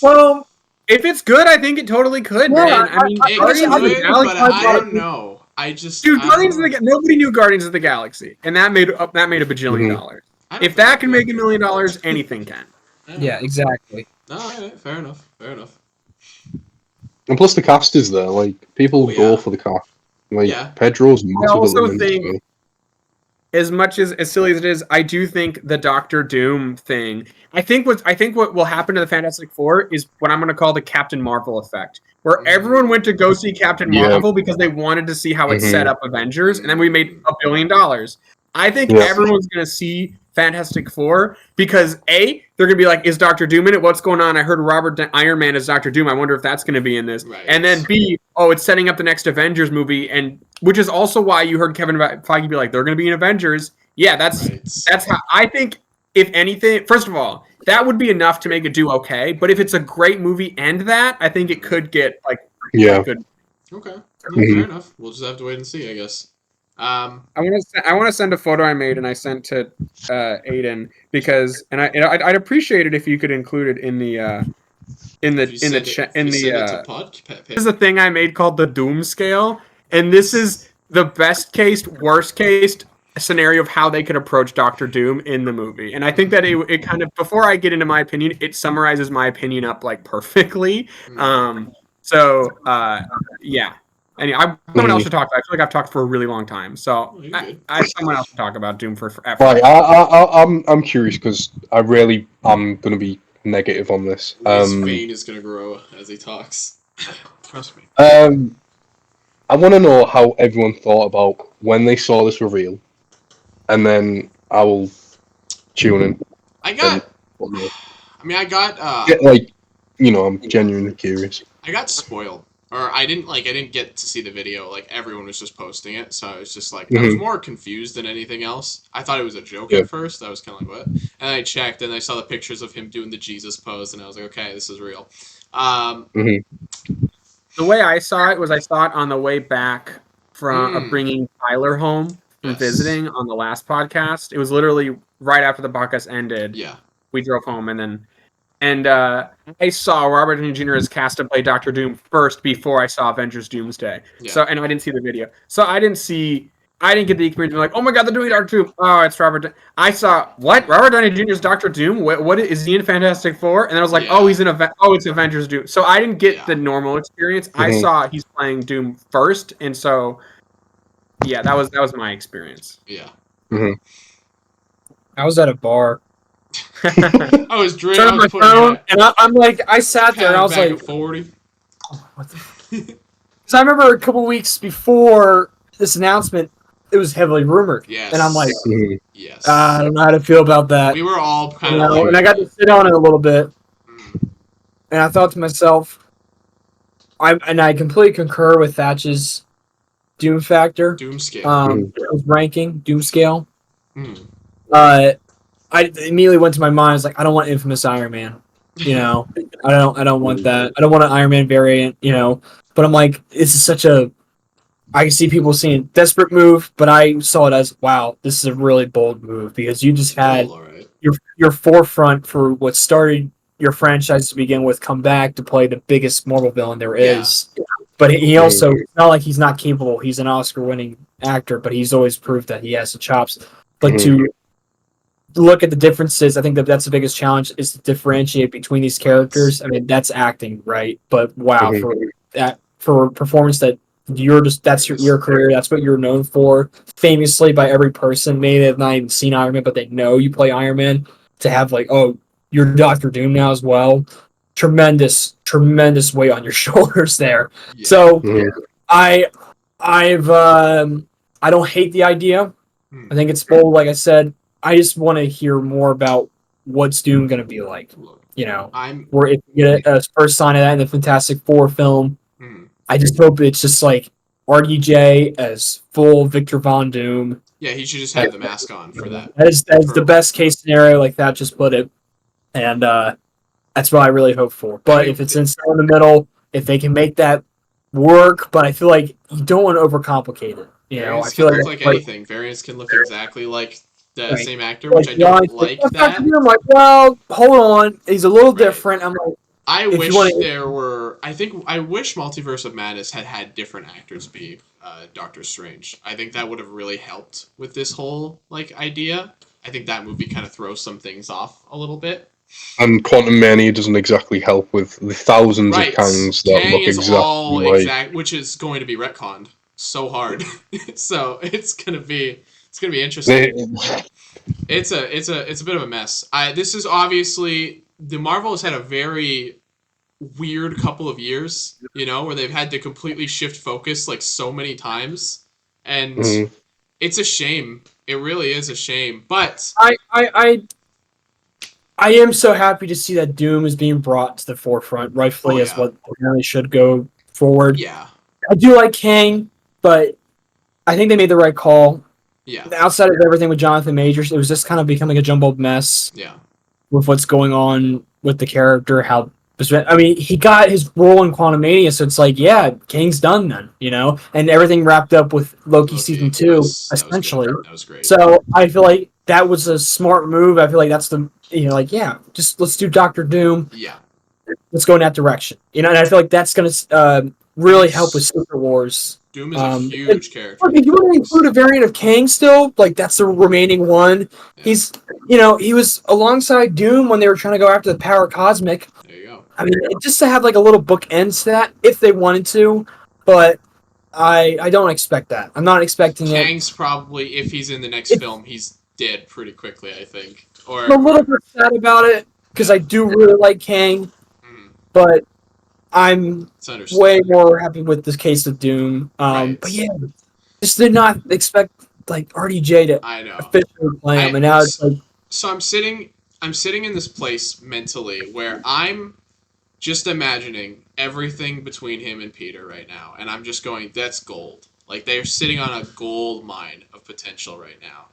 Well, if it's good, I think it totally could, man. I mean, I don't know. Nobody knew Guardians of the Galaxy, and that made $1 bajillion. If that can make $1 million, anything can. Yeah, exactly. No, fair enough. And plus, the cast is there. Like people go for the cast. Like Pedro's massive. I also think, as much as silly as it is, I do think the Doctor Doom thing. I think what will happen to the Fantastic Four is what I'm going to call the Captain Marvel effect, where everyone went to go see Captain Marvel because they wanted to see how it set up Avengers, and then we made $1 billion. I think everyone's going to see Fantastic Four because they're going to be like, is Doctor Doom in it? What's going on? I heard Iron Man is Doctor Doom. I wonder if that's going to be in this. Right. And then B, it's setting up the next Avengers movie, and which is also why you heard Kevin Feige be like, they're going to be in Avengers. Yeah, that's how I think. If anything, first of all, that would be enough to make it do okay. But if it's a great movie and that, I think it could get good. Okay, fair enough. We'll just have to wait and see, I guess. I want to send a photo I made and I sent to Aiden because I'd appreciate it if you could include it in the This is a thing I made called the Doom scale, and this is the best case, worst case scenario of how they could approach Doctor Doom in the movie. And I think that it kind of, before I get into my opinion, it summarizes my opinion up perfectly. Yeah. Anyway, someone else should talk. I feel like I've talked for a really long time, so someone else should talk about Doom for forever. Right, I'm curious because I'm going to be negative on this. His vein is going to grow as he talks. Trust me. I want to know how everyone thought about when they saw this reveal, and then I will tune in. I'm genuinely curious. I got spoiled. Or I didn't get to see the video. Everyone was just posting it, so I was just I was more confused than anything else. I thought it was a joke at first. I was kind of what? And I checked, and I saw the pictures of him doing the Jesus pose, and I was like, okay, this is real. The way I saw it was I saw it on the way back from bringing Tyler home from visiting on the last podcast. It was literally right after the podcast ended. Yeah. We drove home, and I saw Robert Downey Jr. as cast to play Doctor Doom first before I saw Avengers Doomsday. Yeah. So, and I didn't see the video. So I didn't get the experience of oh my god, they're doing Doctor Doom. Oh, it's Robert. I saw, what? Robert Downey Jr. is Doctor Doom? What is he in Fantastic Four? And then I was like, he's in it's Avengers Doom. So I didn't get the normal experience. I saw he's playing Doom first, and so that was my experience. Yeah. I was at a bar. I was drinking. Turned my phone, and I'm like, I sat there and I was like, 40. What the? Because I remember a couple weeks before this announcement, it was heavily rumored. Yes. And I'm like, yes. I don't know how to feel about that. We were all kind of and I got to sit on it a little bit, and I thought to myself, I completely concur with Thatch's Doom factor. Doom scale. His ranking, Doom scale. Mm. I immediately went to my mind. I was like, I don't want Infamous Iron Man. You know, I don't want that. I don't want an Iron Man variant. You know, but I'm like, this is such a. I can see people saying desperate move, but I saw it as, wow, this is a really bold move because you just had your forefront for what started your franchise to begin with come back to play the biggest Marvel villain there is. But he also, it's not like he's not capable. He's an Oscar-winning actor, but he's always proved that he has the chops. But to look at the differences, I think that's the biggest challenge is to differentiate between these characters. I mean, that's acting, right? But wow, for a performance that that's your career, that's what you're known for, famously by every person. Maybe they've not even seen Iron Man, but they know you play Iron Man. To have like, oh, you're Doctor Doom now as well. Tremendous weight on your shoulders there. Yeah. So I don't hate the idea. I think it's bold. Like I said, I just want to hear more about what's Doom going to be like. You know, where if you get a first sign of that in the Fantastic Four film, I just hope it's just like RDJ as full Victor Von Doom. Yeah, he should just have the mask on for that. That is the best case scenario, like that just put it. And that's what I really hope for. But if it's in the middle, if they can make that work, but I feel like you don't want to overcomplicate it. You know, I feel like look like anything. Variants can look exactly like the same actor, which I don't like that. I'm like, well, hold on, he's a little different. I'm like, I wish there were. I wish Multiverse of Madness had different actors be Doctor Strange. I think that would have really helped with this whole idea. I think that movie kind of throws some things off a little bit. And Quantum Mania doesn't exactly help with the thousands of Kangs that Kang look is exactly like... which is going to be retconned so hard. So it's gonna be interesting. It's a bit of a mess. This is obviously the Marvel has had a very weird couple of years, you know, where they've had to completely shift focus so many times, and it's a shame. It really is a shame. But I am so happy to see that Doom is being brought to the forefront, rightfully as what really should go forward. Yeah, I do like Kang, but I think they made the right call. Yeah. Outside of everything with Jonathan Majors, it was just kind of becoming a jumbled mess. Yeah. With what's going on with the character, he got his role in Quantum Mania, so it's like, yeah, Kang's done then, you know, and everything wrapped up with Loki season 2, essentially. That was great. So I feel like that was a smart move. I feel like that's just let's do Doctor Doom. Yeah. Let's go in that direction, you know, and I feel like that's going to really help with Secret Wars. Doom is a huge character. If you want to include a variant of Kang still, that's the remaining one. Yeah. He was alongside Doom when they were trying to go after the Power Cosmic. There you go. I mean, just to have a little bookends to that, if they wanted to, but I don't expect that. I'm not expecting it. Kang's probably, if he's in the next film, he's dead pretty quickly, I think. I'm a little bit sad about it, because I do really like Kang, but I'm way more happy with this case of Doom. But yeah, just did not expect RDJ to officially play him, and now it's like. So I'm sitting in this place mentally where I'm just imagining everything between him and Peter right now, and I'm just going, that's gold. They're sitting on a gold mine of potential right now.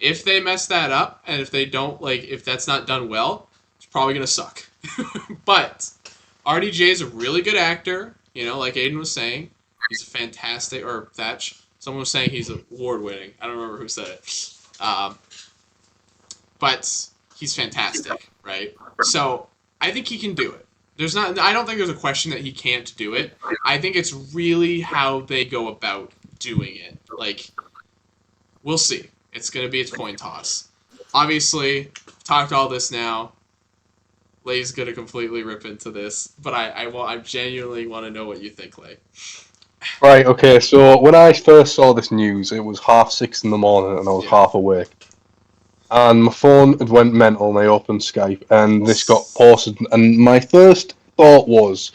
If they mess that up, and if they don't if that's not done well, it's probably gonna suck. But RDJ is a really good actor, you know, like Aiden was saying. He's a fantastic, or Thatch. Someone was saying he's award-winning. I don't remember who said it. But he's fantastic, right? So I think he can do it. I don't think there's a question that he can't do it. I think it's really how they go about doing it. We'll see. It's going to be a coin toss. Obviously, talked all this now. Lay's gonna completely rip into this, but I genuinely want to know what you think, Lay. Right. Okay. So when I first saw this news, it was 6:30 in the morning, and I was half awake. and my phone had went mental, and I opened Skype, and this got posted, and my first thought was,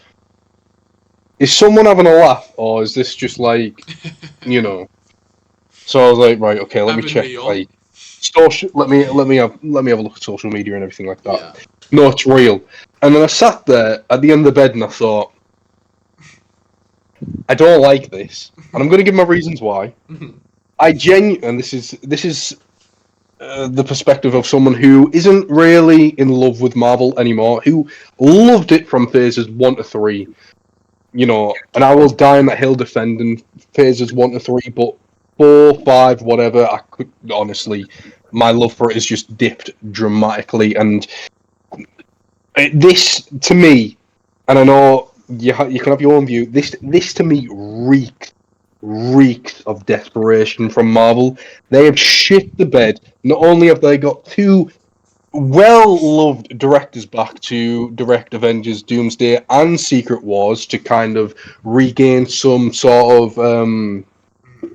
is someone having a laugh, or is this just like, So I was like, right, okay, let me check, like, social. Let me have a look at social media and everything like that. Yeah. No, it's real. And then I sat there at the end of the bed, and I thought, I don't like this, and I'm going to give my reasons why. And this is the perspective of someone who isn't really in love with Marvel anymore, who loved it from phases 1 to 3, and I will die on that hill defending phases 1 to 3, but 4, 5, whatever, I could honestly, my love for it has just dipped dramatically, and this, to me, and I know you can have your own view, this to me reeks of desperation from Marvel. They have shit the bed. Not only have they got 2 well-loved directors back to direct Avengers Doomsday and Secret Wars to kind of regain some sort of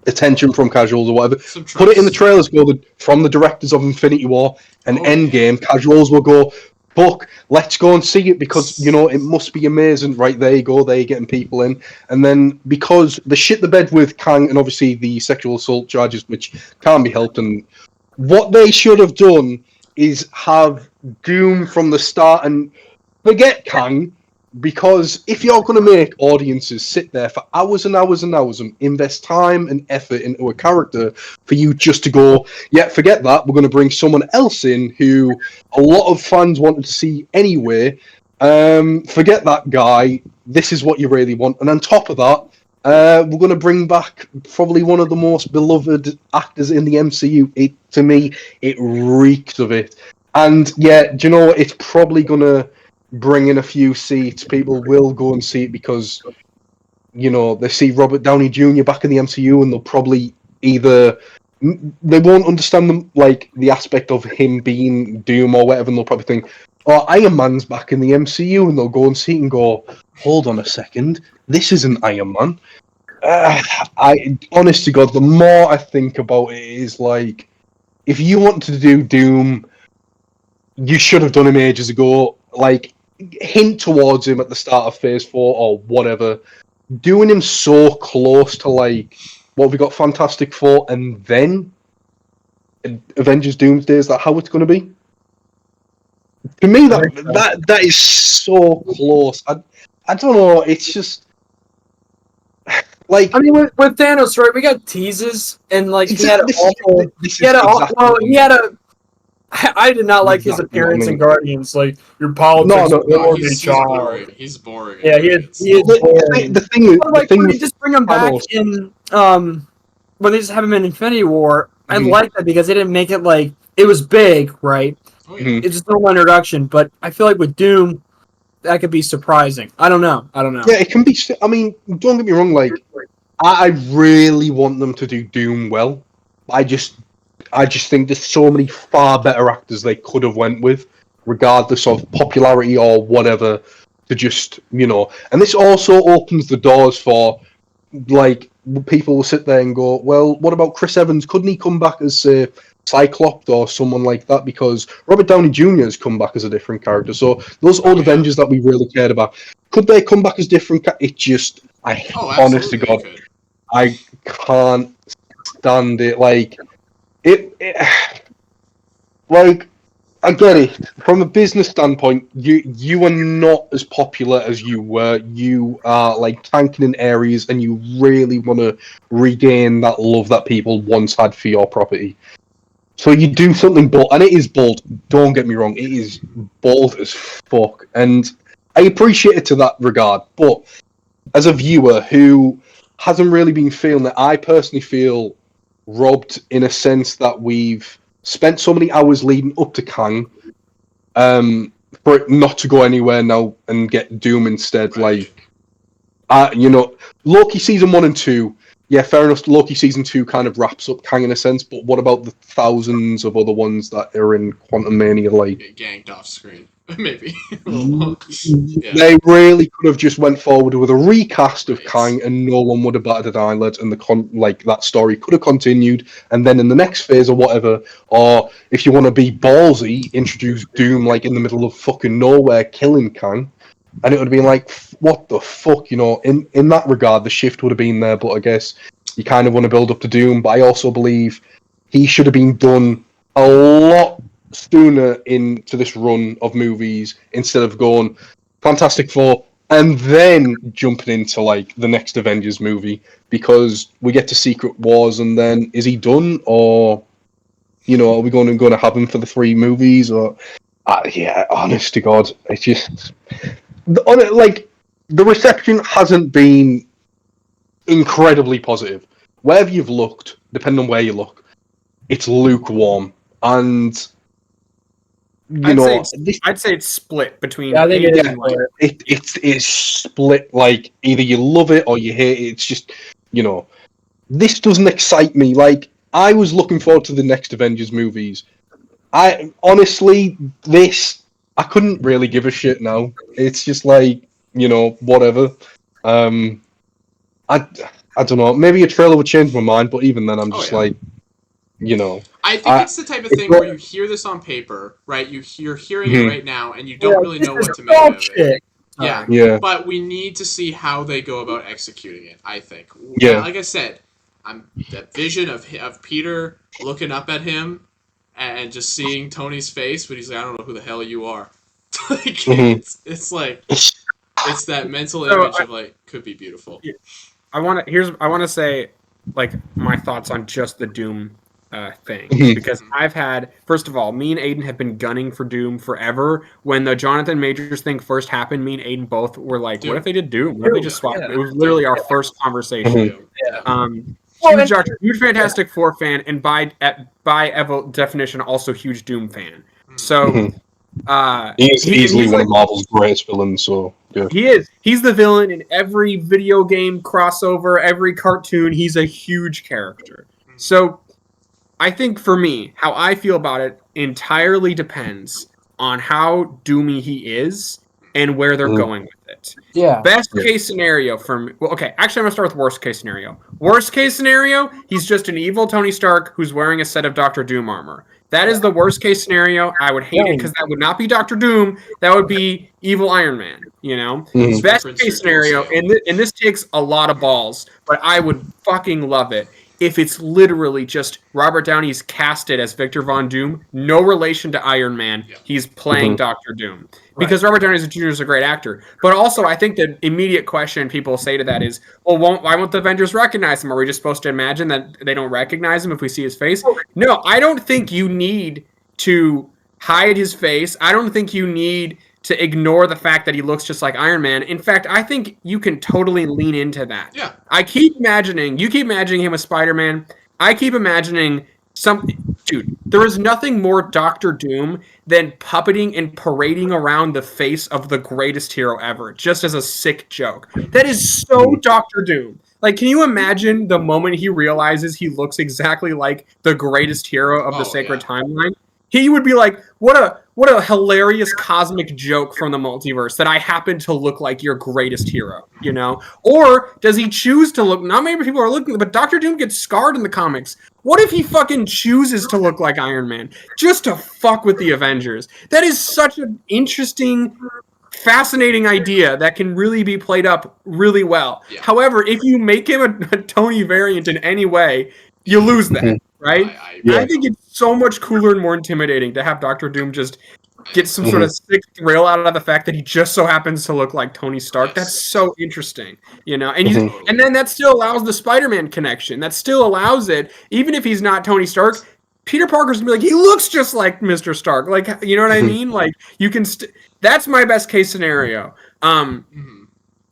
attention from casuals or whatever. Put it in the trailers, from the directors of Infinity War and Endgame, casuals will go, fuck, let's go and see it because, it must be amazing. Right, there you go, they're getting people in. And then because they shit the bed with Kang and obviously the sexual assault charges, which can't be helped, and what they should have done is have Doom from the start and forget Kang, because if you're going to make audiences sit there for hours and hours and hours and invest time and effort into a character for you just to go, yeah, forget that, we're going to bring someone else in who a lot of fans wanted to see anyway, forget that guy, this is what you really want. And on top of that, we're going to bring back probably one of the most beloved actors in the MCU. To me, it reeks of it. And yeah, do you know what? It's probably going to bring in a few seats. People will go and see it because, they see Robert Downey Jr. back in the MCU, and they'll probably either they won't understand the aspect of him being Doom or whatever, and they'll probably think, oh, Iron Man's back in the MCU, and they'll go and see it and go, hold on a second, this isn't Iron Man. Honest to God, the more I think about it, is like, if you want to do Doom, you should have done him ages ago. Like, hint towards him at the start of Phase 4 or whatever. Doing him so close to, what have we got, Fantastic Four, and then Avengers Doomsday, is that how it's going to be? To me, that is so close. I don't know, it's just... I mean, with Thanos, right, we got teases, and, I did not like his appearance in Guardians. Your politics. No, he's boring. He's boring. Yeah, he is boring. The thing when you just bring him back in, when they just have him in Infinity War, I like that because they didn't make it it was big, right? Oh, yeah. It's just a little introduction, but I feel like with Doom, that could be surprising. I don't know. Yeah, it can be. I mean, don't get me wrong. I really want them to do Doom well. I just think there's so many far better actors they could have went with, regardless of popularity or whatever, to just, And this also opens the doors for, people will sit there and go, well, what about Chris Evans? Couldn't he come back as, say, Cyclops or someone like that? Because Robert Downey Jr. has come back as a different character. So those old Avengers that we really cared about, could they come back as different? It just, honest to God, I can't stand it. I get it. From a business standpoint, you are not as popular as you were. You are tanking in areas, and you really want to regain that love that people once had for your property. So you do something bold, and it is bold. Don't get me wrong, it is bold as fuck, and I appreciate it to that regard. But as a viewer who hasn't really been feeling it, I personally feel robbed in a sense that we've spent so many hours leading up to Kang, for it not to go anywhere now and get Doom instead. Loki season 1 and 2. Yeah, fair enough. Loki season 2 kind of wraps up Kang in a sense, but what about the thousands of other ones that are in Quantum Mania? Get ganked off screen. Maybe. They really could have just went forward with a recast of Kang, and no one would have batted an eyelid, and that story could have continued. And then in the next phase or whatever, or if you want to be ballsy, introduce Doom like in the middle of fucking nowhere, killing Kang, and it would have been like, what the fuck, In that regard, the shift would have been there. But I guess you kind of want to build up to Doom. But I also believe he should have been done a lot sooner into this run of movies instead of going Fantastic Four and then jumping into like the next Avengers movie, because we get to Secret Wars and then is he done, or are we going to have him for the 3 movies, or honest to God, it's just the reception hasn't been incredibly positive. Wherever you've looked, depending on where you look, it's lukewarm. And I'd say it's split between. I think it's split. Like either you love it or you hate it. It's just this doesn't excite me. Like I was looking forward to the next Avengers movies. I honestly, I couldn't really give a shit now. It's just like whatever. I don't know. Maybe a trailer would change my mind, but even then, I'm just like. I think it's the type of thing where you hear this on paper, right? You're hearing it right now, and you don't really know what to make of it. Yeah. But we need to see how they go about executing it, I think. Yeah. Like I said, that vision of Peter looking up at him and just seeing Tony's face, but he's like, I don't know who the hell you are. It's like it's that mental image of like could be beautiful. I want to say like my thoughts on just the Doom thing, because I've had, first of all, me and Aiden have been gunning for Doom forever. When the Jonathan Majors thing first happened, me and Aiden both were like, what if they did Doom? What if they just swapped? It was literally our first conversation. Huge Fantastic Four fan, and by definition also huge Doom fan. So he's easily one of Marvel's greatest villains. So yeah. He is. He's the villain in every video game crossover, every cartoon. He's a huge character. So I think for me, how I feel about it entirely depends on how doomy he is and where they're going with it. Yeah. Best case scenario for me. Well, okay. Actually, I'm going to start with worst case scenario. Worst case scenario, he's just an evil Tony Stark who's wearing a set of Dr. Doom armor. That is the worst case scenario. I would hate it because that would not be Dr. Doom. That would be evil Iron Man, Best case scenario, and this takes a lot of balls, but I would fucking love it if it's literally just Robert Downey's casted as Victor Von Doom, no relation to Iron Man. He's playing Dr. Doom. Because Robert Downey Jr. is a great actor. But also, I think the immediate question people say to that is, well, why won't the Avengers recognize him? Are we just supposed to imagine that they don't recognize him if we see his face? No, I don't think you need to hide his face. I don't think you need to ignore the fact that he looks just like Iron Man. In fact, I think you can totally lean into that. Yeah. You keep imagining him with Spider-Man. I keep imagining dude, there is nothing more Doctor Doom than puppeting and parading around the face of the greatest hero ever, just as a sick joke. That is so Doctor Doom. Like, can you imagine the moment he realizes he looks exactly like the greatest hero of the sacred timeline? He would be like, what a hilarious cosmic joke from the multiverse that I happen to look like your greatest hero, Or does he choose to look, not many people are looking, but Doctor Doom gets scarred in the comics. What if he fucking chooses to look like Iron Man just to fuck with the Avengers? That is such an interesting, fascinating idea that can really be played up really well. Yeah. However, if you make him a Tony variant in any way, you lose that. Right? I think it's so much cooler and more intimidating to have Doctor Doom just get some sort of sick thrill out of the fact that he just so happens to look like Tony Stark. That's so interesting, And and then that still allows the Spider-Man connection. That still allows it, even if he's not Tony Stark. Peter Parker's gonna be like, he looks just like Mr. Stark. Like, you know what I mean? Like, you can. That's my best case scenario.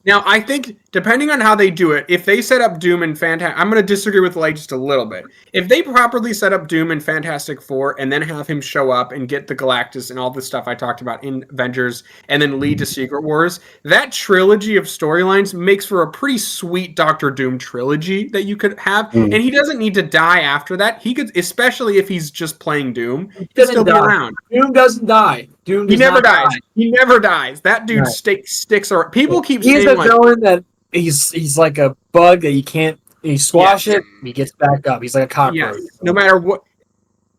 Now, I think, depending on how they do it, if they set up Doom and Fantastic... I'm going to disagree with Light just a little bit. If they properly set up Doom and Fantastic Four and then have him show up and get the Galactus and all the stuff I talked about in Avengers and then lead to Secret Wars, that trilogy of storylines makes for a pretty sweet Doctor Doom trilogy that you could have. And he doesn't need to die after that. He could, especially if he's just playing Doom, he could still be around. Doom doesn't die. Doom He does never not dies. die. He never dies. That dude Right. sticks around. People keep He's saying a like, villain that he's like a bug that you can't. You squash it, he gets back up. He's like a cockroach. yes, no matter what.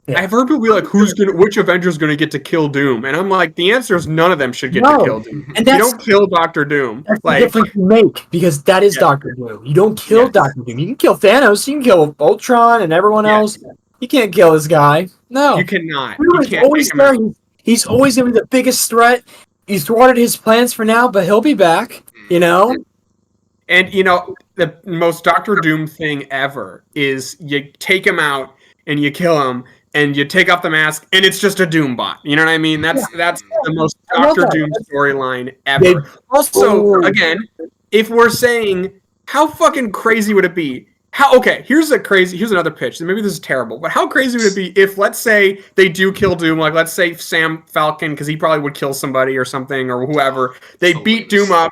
Yeah. I've heard people be like, which Avenger's gonna get to kill Doom? And I'm like, the answer is none of them should get to No. kill Doom. And You that's don't kill Doctor Doom. the Like, difference you make, because that is Yeah. Doctor Doom. You don't kill Yes. Doctor Doom. You can kill Thanos. You can kill Ultron and everyone Yes. else. You can't kill this guy. No. you cannot. Doom You is can't always take him there. out. He's always going to be the biggest threat. He's thwarted his plans for now, but he'll be back. You know? And you know, the most Doctor Doom thing ever is you take him out and you kill him and you take off the mask and it's just a Doom bot. You know what I mean? That's the most I love Doctor that. Doom storyline They- ever. Also, Oh. again, if we're saying how fucking crazy would it be? Here's another pitch. Maybe this is terrible, but how crazy would it be if, let's say, they do kill Doom, like let's say Sam Falcon, because he probably would kill somebody or something or whoever. They beat Doom up.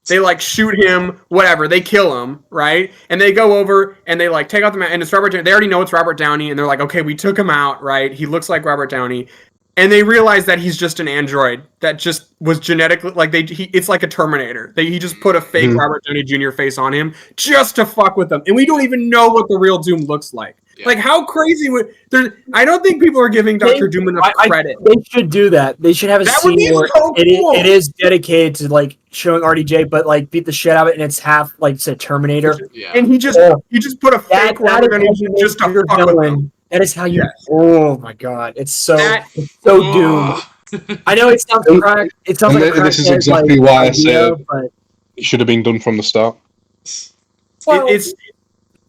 They like shoot him, whatever. They kill him, right? And they go over and they like take out the mask. And it's Robert Downey. They already know it's Robert Downey, and they're like, okay, we took him out, right? He looks like Robert Downey, and they realize that he's just an android that just was genetically like it's like a Terminator. He just put a fake Robert Downey Jr. face on him just to fuck with them, and we don't even know what the real Doom looks like. Yeah. Like, how crazy would there? I don't think people are giving Doctor Doom enough credit. They should do that. They should have a scene where so cool. it is dedicated to like showing RDJ, but like beat the shit out of it, and it's half like it's a Terminator. Yeah. And he just put a fake Robert Downey Jr. just to fuck with them. That is how you. Yes. Oh my god, it's so Doom. Oh. I know it sounds crack. It sounds like this is exactly why I said it should have been done from the start. Well,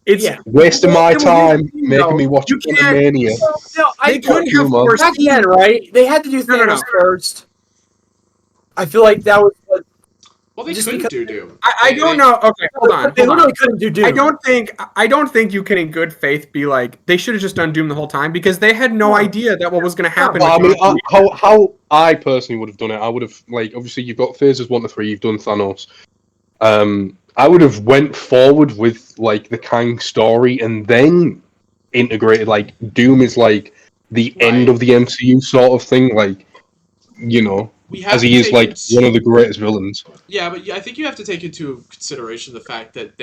It's wasting my time, making me watch Mania. No, they couldn't have forced back then, right? They had to do Thanos first. I feel like that was. Well, they couldn't do Doom. I don't know. Okay, hold on. They literally couldn't do Doom. I don't think you can, in good faith, be like they should have just done Doom the whole time because they had no idea that what was going to happen. Well, I mean, how I personally would have done it, I would have like obviously you've got phases 1 to 3, you've done Thanos. I would have went forward with like the Kang story and then integrated like Doom is like the end of the MCU sort of thing, like you know. As he is like one of the greatest villains. Yeah, but I think you have to take into consideration the fact that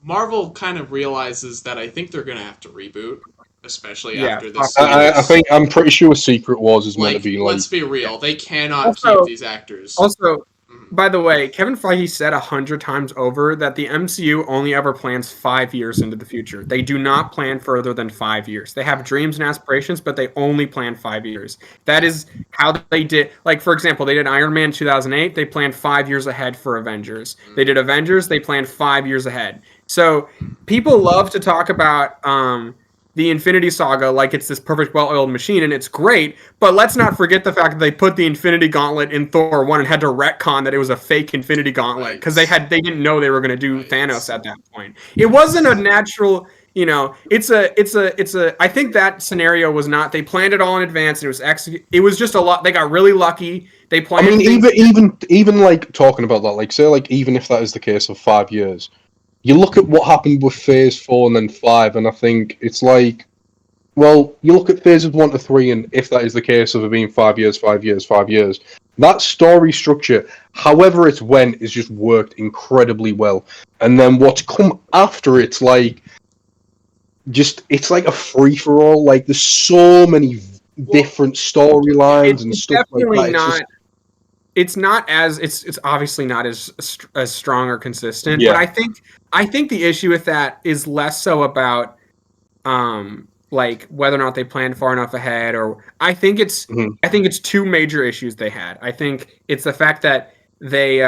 Marvel kind of realizes that I think they're going to have to reboot, especially after this. I'm pretty sure Secret Wars is meant to be like. Let's be real, they cannot keep these actors. Also, by the way, Kevin Feige said 100 times over that the MCU only ever plans 5 years into the future. They do not plan further than 5 years. They have dreams and aspirations, but they only plan 5 years. That is how they did. Like, for example, they did Iron Man 2008. They planned 5 years ahead for Avengers. They did Avengers. They planned 5 years ahead. So people love to talk about the Infinity Saga like it's this perfect, well-oiled machine, and it's great, but let's not forget the fact that they put the Infinity Gauntlet in Thor 1 and had to retcon that it was a fake Infinity Gauntlet because they didn't know they were going to do Thanos at that point. It wasn't a natural, you know, I think that scenario was not, they planned it all in advance, and it was it was just a lot, they got really lucky. They planned. I mean, even like talking about that, like say like even if that is the case of 5 years, you look at what happened with Phase 4 and then 5, and I think it's like, well, you look at Phases 1 to 3, and if that is the case of it being 5 years, that story structure, however it's went, is just worked incredibly well. And then what's come after it's like, it's like a free-for-all. Like, there's so many different storylines and stuff like that. It's obviously not as strong or consistent, yeah. But I think the issue with that is less so about like whether or not they planned far enough ahead, or I think it's two major issues they had. I think it's the fact that they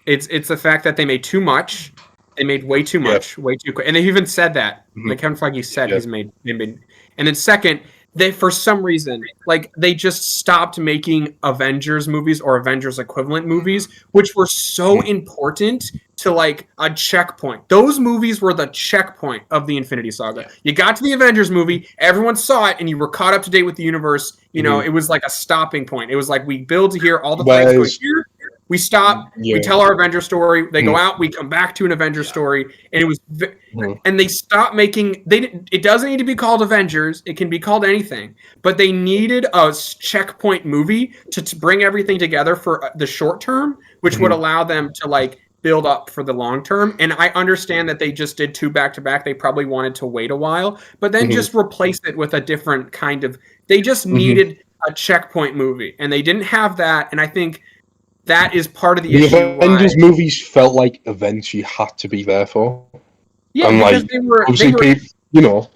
it's the fact that they made too much. They made way too much, way too quick, and they've even said that. Like Kevin Feige said, they made, and then second, they for some reason they just stopped making Avengers movies or Avengers equivalent movies, which were so important to like a checkpoint. Those movies were the checkpoint of the Infinity Saga. Yeah. You got to the Avengers movie, everyone saw it, and you were caught up to date with the universe. You know, it was like a stopping point. It was like we build to here, all the flags go here, We stop. We tell our Avenger story. They go out. We come back to an Avenger story, and it was. And they stopped making. It doesn't need to be called Avengers. It can be called anything. But they needed a checkpoint movie to bring everything together for the short term, which would allow them to like build up for the long term. And I understand that they just did 2 back-to-back. They probably wanted to wait a while, but then just replace it with a different kind of. They just needed a checkpoint movie, and they didn't have that. And I think that is part of the issue. The Avengers movies felt like events you had to be there for. Yeah, and because they were people, you know,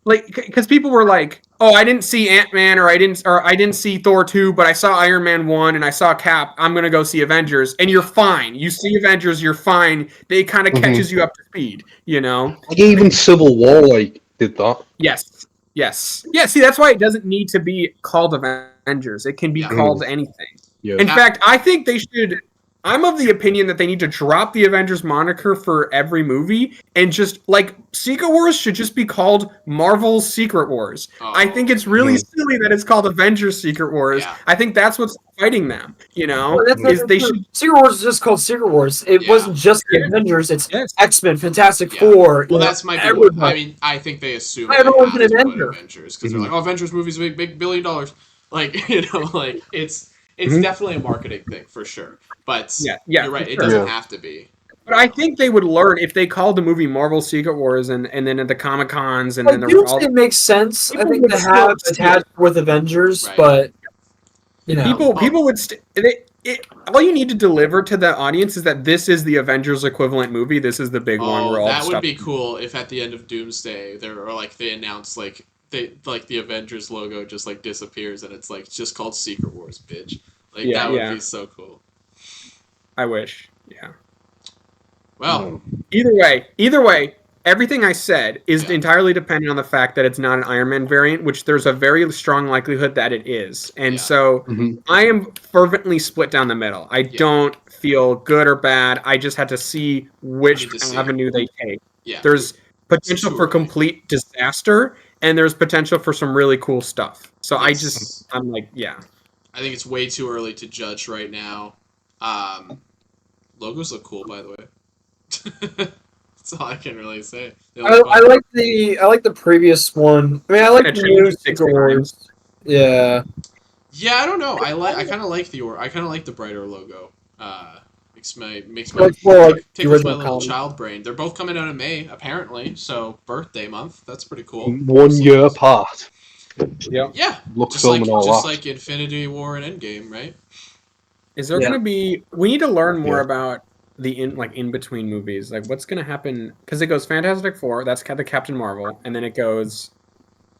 like because people were like, "Oh, I didn't see Ant-Man, or I didn't see Thor 2, but I saw Iron Man 1 and I saw Cap. I'm gonna go see Avengers," and you're fine. You see Avengers, you're fine. They kind of catches you up to speed, you know. Like even Civil War, like did that. Yes. Yeah. See, that's why it doesn't need to be called Avengers. It can be called anything. Yeah. In fact, I think they should. I'm of the opinion that they need to drop the Avengers moniker for every movie and just like Secret Wars should just be called Marvel's Secret Wars. I think it's really silly that it's called Avengers Secret Wars. Yeah. I think that's what's fighting them. You know, they should. Secret Wars is just called Secret Wars. It wasn't just the Avengers. It's X-Men, Fantastic Four. Well, that's my point. I mean, I think they assume everyone's an Avenger. Avengers because they're like, oh, Avengers movies big $1 billion. Like like it's definitely a marketing thing for sure. But you're right, it doesn't have to be. But I think they would learn if they called the movie Marvel Secret Wars and then at the Comic-Cons and then it makes sense. I think to have attached with Avengers, but you know, people would all you need to deliver to the audience is that this is the Avengers equivalent movie. This is the big one where all that would be cool if at the end of Doomsday they announce like the Avengers logo just like disappears and it's like just called Secret Wars, bitch. Like that would be so cool. I wish. Yeah. Well, either way, everything I said is entirely dependent on the fact that it's not an Iron Man variant, which there's a very strong likelihood that it is. And so I am fervently split down the middle. I don't feel good or bad. I just had to see which avenue they take. Yeah. There's potential for complete disaster, and there's potential for some really cool stuff. So I'm like, yeah. I think it's way too early to judge right now. Logos look cool, by the way. That's all I can really say. I like the previous one. I mean, I like the new Secret Wars. Yeah. Yeah, I don't know. I kind of like the brighter logo. Makes my tickles my little child brain. They're both coming out in May apparently, so birthday month. That's pretty cool. 1 year apart. Yeah. Looks just like Infinity War and Endgame, right? Is there going to be? We need to learn more about the in between movies. Like what's going to happen? Because it goes Fantastic Four. That's the Captain Marvel, and then it goes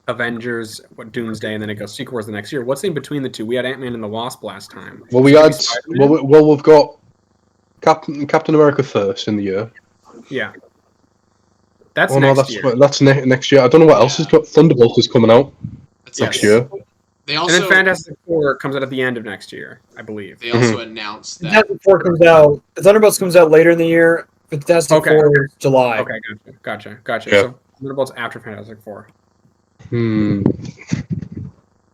Avengers, Doomsday, and then it goes Secret Wars the next year. What's in between the two? We had Ant-Man and the Wasp last time. Well, we've got Captain America first in the year. Yeah. That's next year. That's next year. I don't know what else has got. Thunderbolt is coming out next year. And then Fantastic Four comes out at the end of next year, I believe. They also announced that Fantastic Four comes out. Thunderbolts comes out later in the year. Fantastic Four is July. Okay, gotcha. Yeah. So Thunderbolts after Fantastic Four.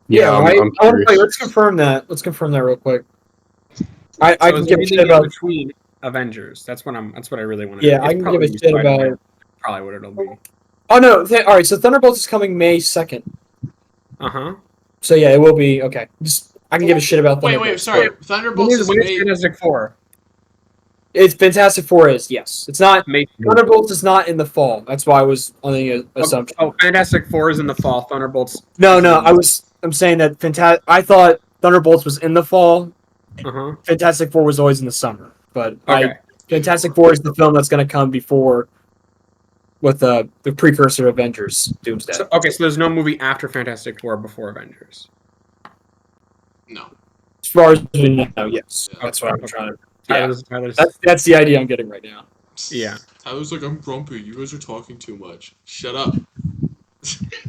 Yeah, let's confirm that. Let's confirm that real quick. I can give a shit about between Avengers. That's what I really want to. Yeah, I can give a shit about probably what it'll be. Oh no! All right, so Thunderbolts is coming May 2nd. So yeah, it will be okay. I can give a shit about Thunderbolts. Wait, sorry. Thunderbolts is Fantastic Four. It's Fantastic Four is yes. It's not Thunderbolts is not in the fall. That's why I was on the assumption. Oh, Fantastic Four is in the fall. Thunderbolts. No. I'm saying that I thought Thunderbolts was in the fall. Fantastic Four was always in the summer, but Fantastic Four is the film that's going to come before. With the precursor Avengers, Doomsday. So there's no movie after Fantastic Four before Avengers? No. As far as we know, yes. Yeah. That's what I'm trying to... Yeah, that's the idea I'm getting right now. Yeah. Tyler's like, I'm grumpy. You guys are talking too much. Shut up.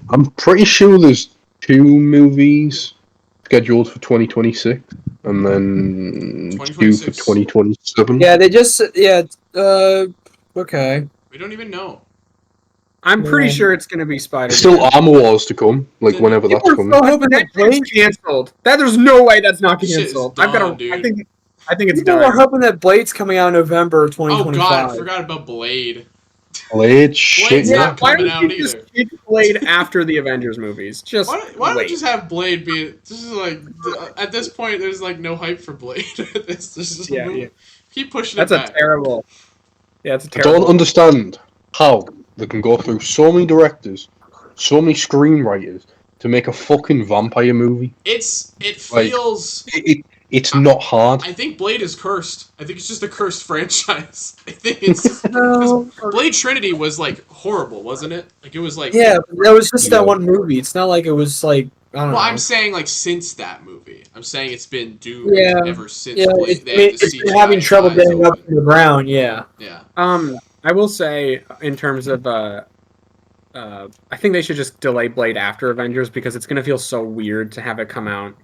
I'm pretty sure there's 2 movies scheduled for 2026, and then 2 for 2027. Yeah, they just... okay. We don't even know. I'm pretty sure it's going to be Spider-Man. Still Armor Wars to come, like whenever that's coming. People are so hoping that game's canceled. There's no way that's not canceled. I think I think it's People done. are hoping that Blade's coming out in November 2025. Oh god, I forgot about Blade. Blade, shit. Blade's Yeah. not Why coming don't out you just either. kick Blade after the Avengers movies? Just Why don't we wait. just have Blade be? This is like at this point, there's like no hype for Blade. This is Yeah. Keep pushing That's it a back. terrible. Yeah, it's a I terrible. don't understand how they can go through so many directors, so many screenwriters to make a fucking vampire movie. It feels. It's not hard. I think Blade is cursed. I think it's just a cursed franchise. I think it's because Blade Trinity was like horrible, wasn't it? Like it was like Yeah, that was just that one movie. It's not like it was like I don't know. I'm saying like since that movie. I'm saying it's been doomed ever since. Yeah, Blade. it's been having trouble getting up to the ground. Yeah. Yeah. I will say in terms of I think they should just delay Blade after Avengers because it's gonna feel so weird to have it come out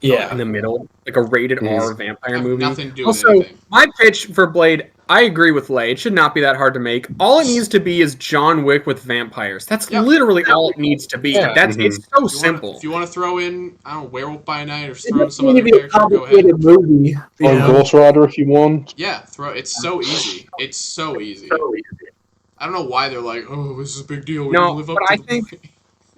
in the middle, like a rated R vampire movie. Nothing to do with Also, anything. my pitch for Blade, I agree with Lay. It should not be that hard to make. All it needs to be is John Wick with vampires. That's literally all it needs to be. Yeah. It's so simple. If you want to throw in, I don't know, Werewolf by Night or It throw in doesn't some need other to be a character, go ahead. complicated movie. On Ghost Rider if you want. Yeah, it's so easy. It's so easy. I don't know why they're like, oh, this is a big deal. We No, don't live up but to I the think- movie.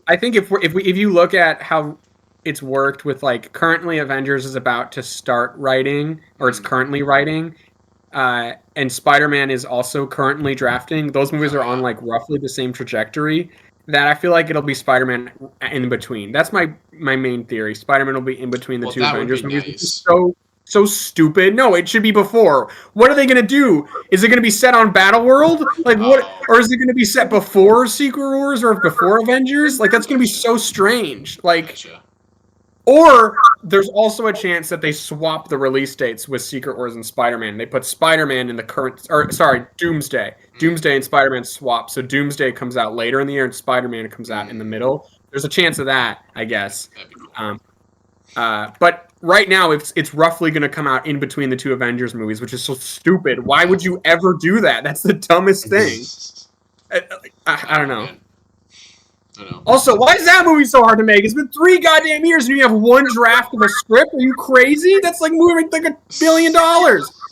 I think if you look at how it's worked with like currently Avengers is about to start writing or it's currently writing, and Spider-Man is also currently drafting. Those movies are on like roughly the same trajectory. That I feel like it'll be Spider-Man in between. That's my main theory. Spider-Man will be in between the two that would Avengers be movies. nice. Which is so stupid. No, it should be before. What are they gonna do? Is it gonna be set on Battleworld? Like what? Or is it gonna be set before Secret Wars or before Avengers? Like that's gonna be so strange. Like, Gotcha. or there's also a chance that they swap the release dates with Secret Wars and Spider-Man. They put Spider-Man in the current, or sorry, Doomsday. Doomsday and Spider-Man swap. So Doomsday comes out later in the year and Spider-Man comes out in the middle. There's a chance of that, I guess. That'd be cool. But right now, it's roughly going to come out in between the two Avengers movies, which is so stupid. Why would you ever do that? That's the dumbest thing. I don't know. Man. I know. Also, why is that movie so hard to make? It's been 3 goddamn years and you have one draft of a script? Are you crazy? That's like moving like $1 billion.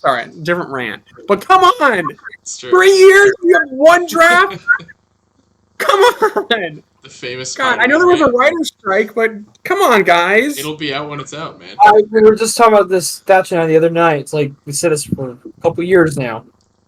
Sorry, different rant. But come on! It's true. 3 years? You have one draft? Come on! The famous God, I know there was a writer's strike, but come on, guys. It'll be out when it's out, man. We were just talking about this statue the other night. It's like we said this for a couple years now.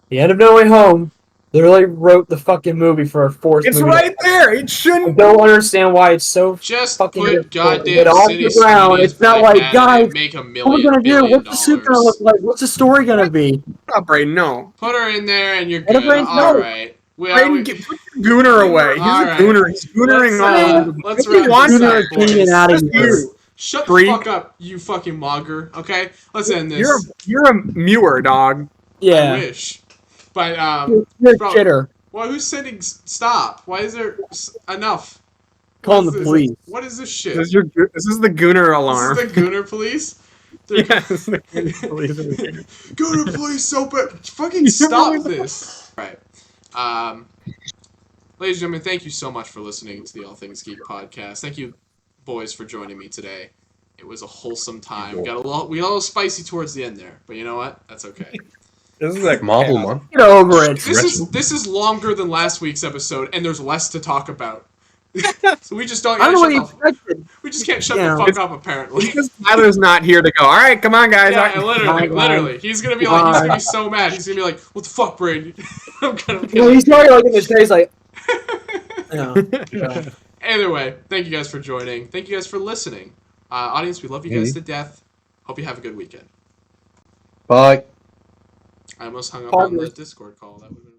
The end of No Way Home literally wrote the fucking movie for our fourth It's movie. right there. It I shouldn't. don't understand why it's so Just fucking put difficult. goddamn Get off City the ground. Studios It's not back like, at it guys, and make $1 what are we gonna do? billion. What's the suit gonna look like? What's the story gonna be? Stop, Brayden. No. Put her in there and you're What good. if Brayden's All no? right. Brayden, put your gooner away. He's All a right. gooner. He's goonering all. Let's If you wrap want this Gooner up, opinion boys. out of Just here. you. Shut Freak. the fuck up, you fucking monger. Okay, let's end this. You're a mewer, dog. I Yeah. wish. But You're a bro, shitter. well, who's sending? Stop. Why is there enough? Calling What the is this? police. What is this shit? This is the gooner alarm. This is the Gooner police. They're- Yeah, this is the gooner police. Gooner police, so bad. Fucking stop this. Right. Ladies and gentlemen, thank you so much for listening to the All Things Geek podcast. Thank you, boys, for joining me today. It was a wholesome time. We got a little spicy towards the end there, but you know what? That's okay. This is like Marvel, man. Get over it. This is longer than last week's episode, and there's less to talk about. So we just don't. I don't know what you shut the- expected. we just can't shut Yeah. the fuck up. Apparently. Because Tyler's not here to go. All right, come on, guys. Yeah, literally. He's gonna be like, he's gonna be so mad. He's gonna be like, "What the fuck, Brady?" I'm gonna Well, he's probably like in his face, like, yeah. Either way, thank you guys for joining. Thank you guys for listening. Audience, we love you guys to death. Hope you have a good weekend. Bye. I almost hung up on the Discord call. That would have been